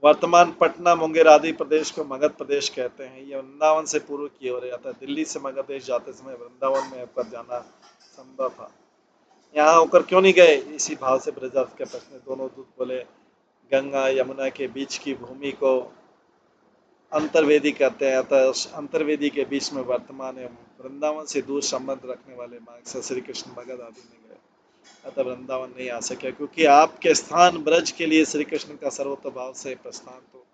वर्तमान पटना मुंगेर आदि प्रदेश को मगध प्रदेश कहते हैं। यह वृंदावन से पूर्व की ओर आता है। दिल्ली से मगध देश जाते समय वृंदावन में होकर जाना संभव था। यहाँ होकर क्यों नहीं गए? इसी भाव से ब्रजराज के प्रश्न। दोनों दूत बोले, गंगा यमुना के बीच की भूमि को अंतर्वेदी कहते हैं, अतः उस अंतर्वेदी के बीच में वर्तमान एवं वृंदावन से दूर संबंध रखने वाले मार्ग से श्री कृष्ण मगध आदि में गए। अतः वृंदावन नहीं आ सके, क्योंकि आपके स्थान ब्रज के लिए श्री कृष्ण का सर्वोत्तम भाव से प्रस्थान तो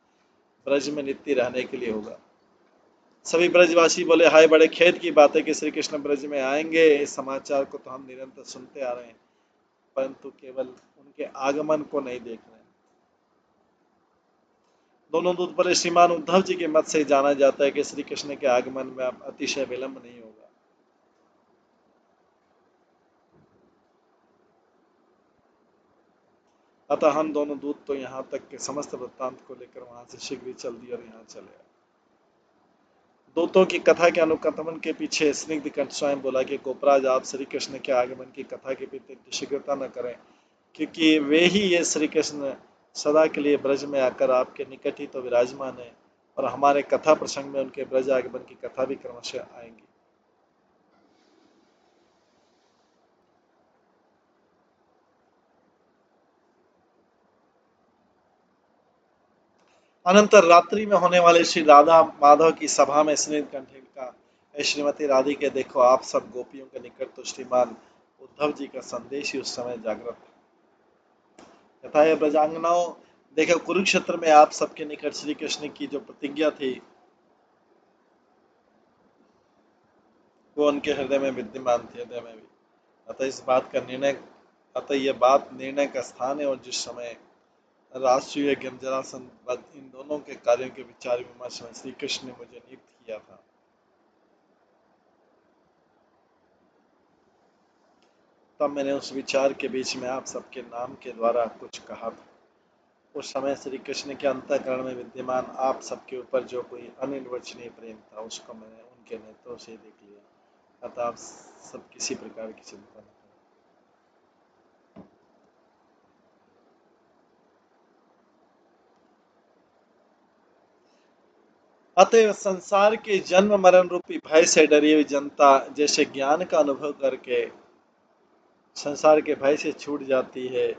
ब्रज में नित्य रहने के लिए होगा। सभी ब्रजवासी बोले, हाय बड़े खेद की बात है कि श्री कृष्ण ब्रज में आएंगे। इस समाचार को तो हम निरंतर सुनते आ रहे हैं, परंतु केवल उनके आगमन को नहीं देख रहे हैं। दोनों दूत बोले, श्रीमान उद्धव जी के मत से जाना जाता है कि श्री कृष्ण के आगमन में अब अतिशय विलंब नहीं होगा। अतः हम दोनों दूत तो यहाँ तक के समस्त वृत्तांत को लेकर वहां से शीघ्र ही चल दिए और यहाँ चले आए। दूतों की कथा के अनुकथन के पीछे स्निग्ध कंठ स्वयं बोला कि गोपराज, आप श्री कृष्ण के आगमन की कथा के प्रति शीघ्रता न करें, क्योंकि वे ही ये श्री कृष्ण सदा के लिए ब्रज में आकर आपके निकट ही तो विराजमान है, और हमारे कथा प्रसंग में उनके ब्रज आगमन की कथा भी क्रमशः आएंगी। अनंतर रात्रि में होने वाले श्री राधा माधव की सभा में स्निग्ध कंठ ने कहा, श्रीमती राधिके, देखो आप सब गोपियों के निकट तो श्रीमान उद्धव जी का संदेश ही उस समय जागृत था। यथा ये ब्रजांगनाओं, देखो कुरुक्षेत्र में आप सबके निकट श्री कृष्ण की जो प्रतिज्ञा थी वो उनके हृदय में विद्यमान थी, हृदय में भी। अतः इस बात का निर्णय अतः यह बात निर्णय का स्थान है, और जिस समय राष्ट्रीय जरासंध वध इन दोनों के कार्यों के विचार विमर्श में श्री कृष्ण ने मुझे नियुक्त किया था, तब मैंने उस विचार के बीच में आप सबके नाम के द्वारा कुछ कहा था। उस समय श्री कृष्ण के अंतःकरण में विद्यमान आप सबके ऊपर जो कोई अनिर्वचनीय प्रेम था, उसको मैंने उनके नेत्रों से देख लिया। अतः आप सब किसी प्रकार की चिंता न करें। अतः संसार के जन्म मरण रूपी भय से डरी हुई जनता जैसे ज्ञान का अनुभव करके संसार के भय से छूट जाती है,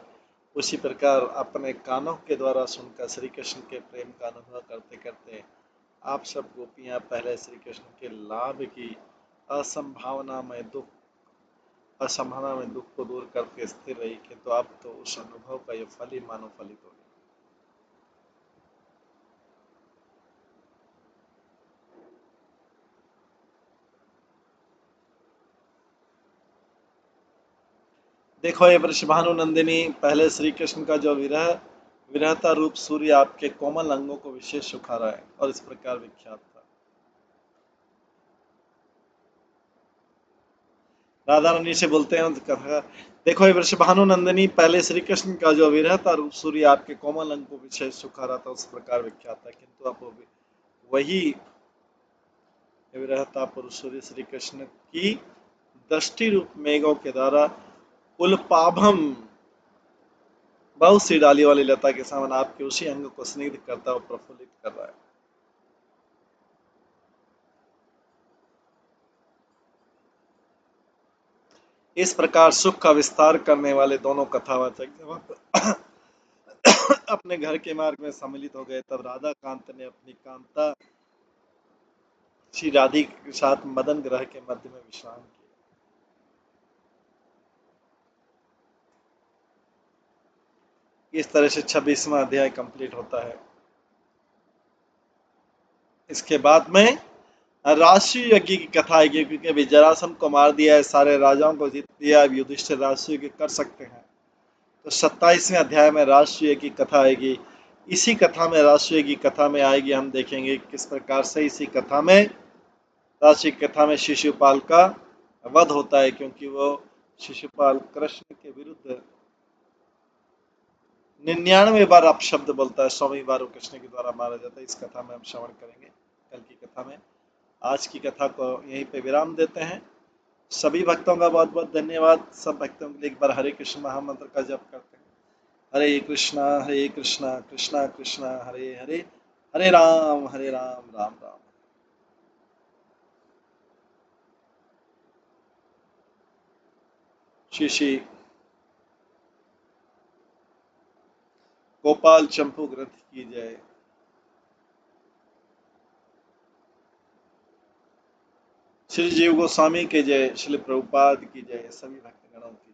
उसी प्रकार अपने कानों के द्वारा सुनकर श्री कृष्ण के प्रेम का अनुभव करते करते आप सब गोपियां पहले श्री कृष्ण के लाभ की असंभावना में दुख असंभावना में दुख को दूर करके स्थिर रही, किंतु अब तो उस अनुभव का यह फल ही मानो फलित हो गया। देखो ये वृषभानु नंदिनी, पहले श्री कृष्ण का जो विरहता रूप सूर्य आपके कोमल अंगों को विशेष सुखा रहा है और इस प्रकार विख्यात था। राधा रानी से बोलते हैं कथा, देखो ये वृषभानु नंदिनी, पहले श्री कृष्ण का जो विरहता रूप सूर्य आपके कोमल अंग को विशेष सुखा रहा था, उस प्रकार विख्यात था, किंतु अब वही विरहता पुरुष सूर्य श्री कृष्ण की दृष्टि रूप मेघों के द्वारा उल्पाभम बहुत सी डाली वाली लता के समान आपके उसी अंग को स्निग्ध करता और प्रफुल्लित कर रहा है। इस प्रकार सुख का विस्तार करने वाले दोनों कथावाचक जब अपने घर के मार्ग में सम्मिलित हो गए, तब राधा कांत ने अपनी कांता श्री राधि के साथ मदन ग्रह के मध्य में विश्राम किया। इस तरह से 26वां अध्याय कंप्लीट होता है। इसके बाद में राष्ट्रीय यज्ञ की कथा आएगी, क्योंकि अभी जरासंध को मार दिया है, सारे राजाओं को जीत दिया, अब युधिष्ठिर राष्ट्रीय यज्ञ कर सकते हैं। तो 27वें अध्याय में राष्ट्रीय की कथा आएगी। इसी कथा में, राष्ट्रीय की कथा में आएगी, हम देखेंगे किस प्रकार से इसी कथा में, राष्ट्रीय कथा में शिशुपाल का वध होता है, क्योंकि वो शिशुपाल कृष्ण के विरुद्ध 99 बार अपशब्द बोलता है, 100वीं बार वो कृष्ण के द्वारा मारा जाता है। इस कथा में हम श्रवण करेंगे कल की कथा में। आज की कथा को यहीं पे विराम देते हैं। सभी भक्तों का बहुत बहुत धन्यवाद। सब भक्तों के लिए एक बार हरे कृष्ण महामंत्र का जप करते हैं। हरे कृष्णा कृष्णा कृष्णा हरे हरे, हरे राम राम राम। श्री श्री गोपाल चंपू ग्रंथ की जय। श्री जीव गोस्वामी के जय। श्री प्रभुपाद की जय। सभी भक्तगणों की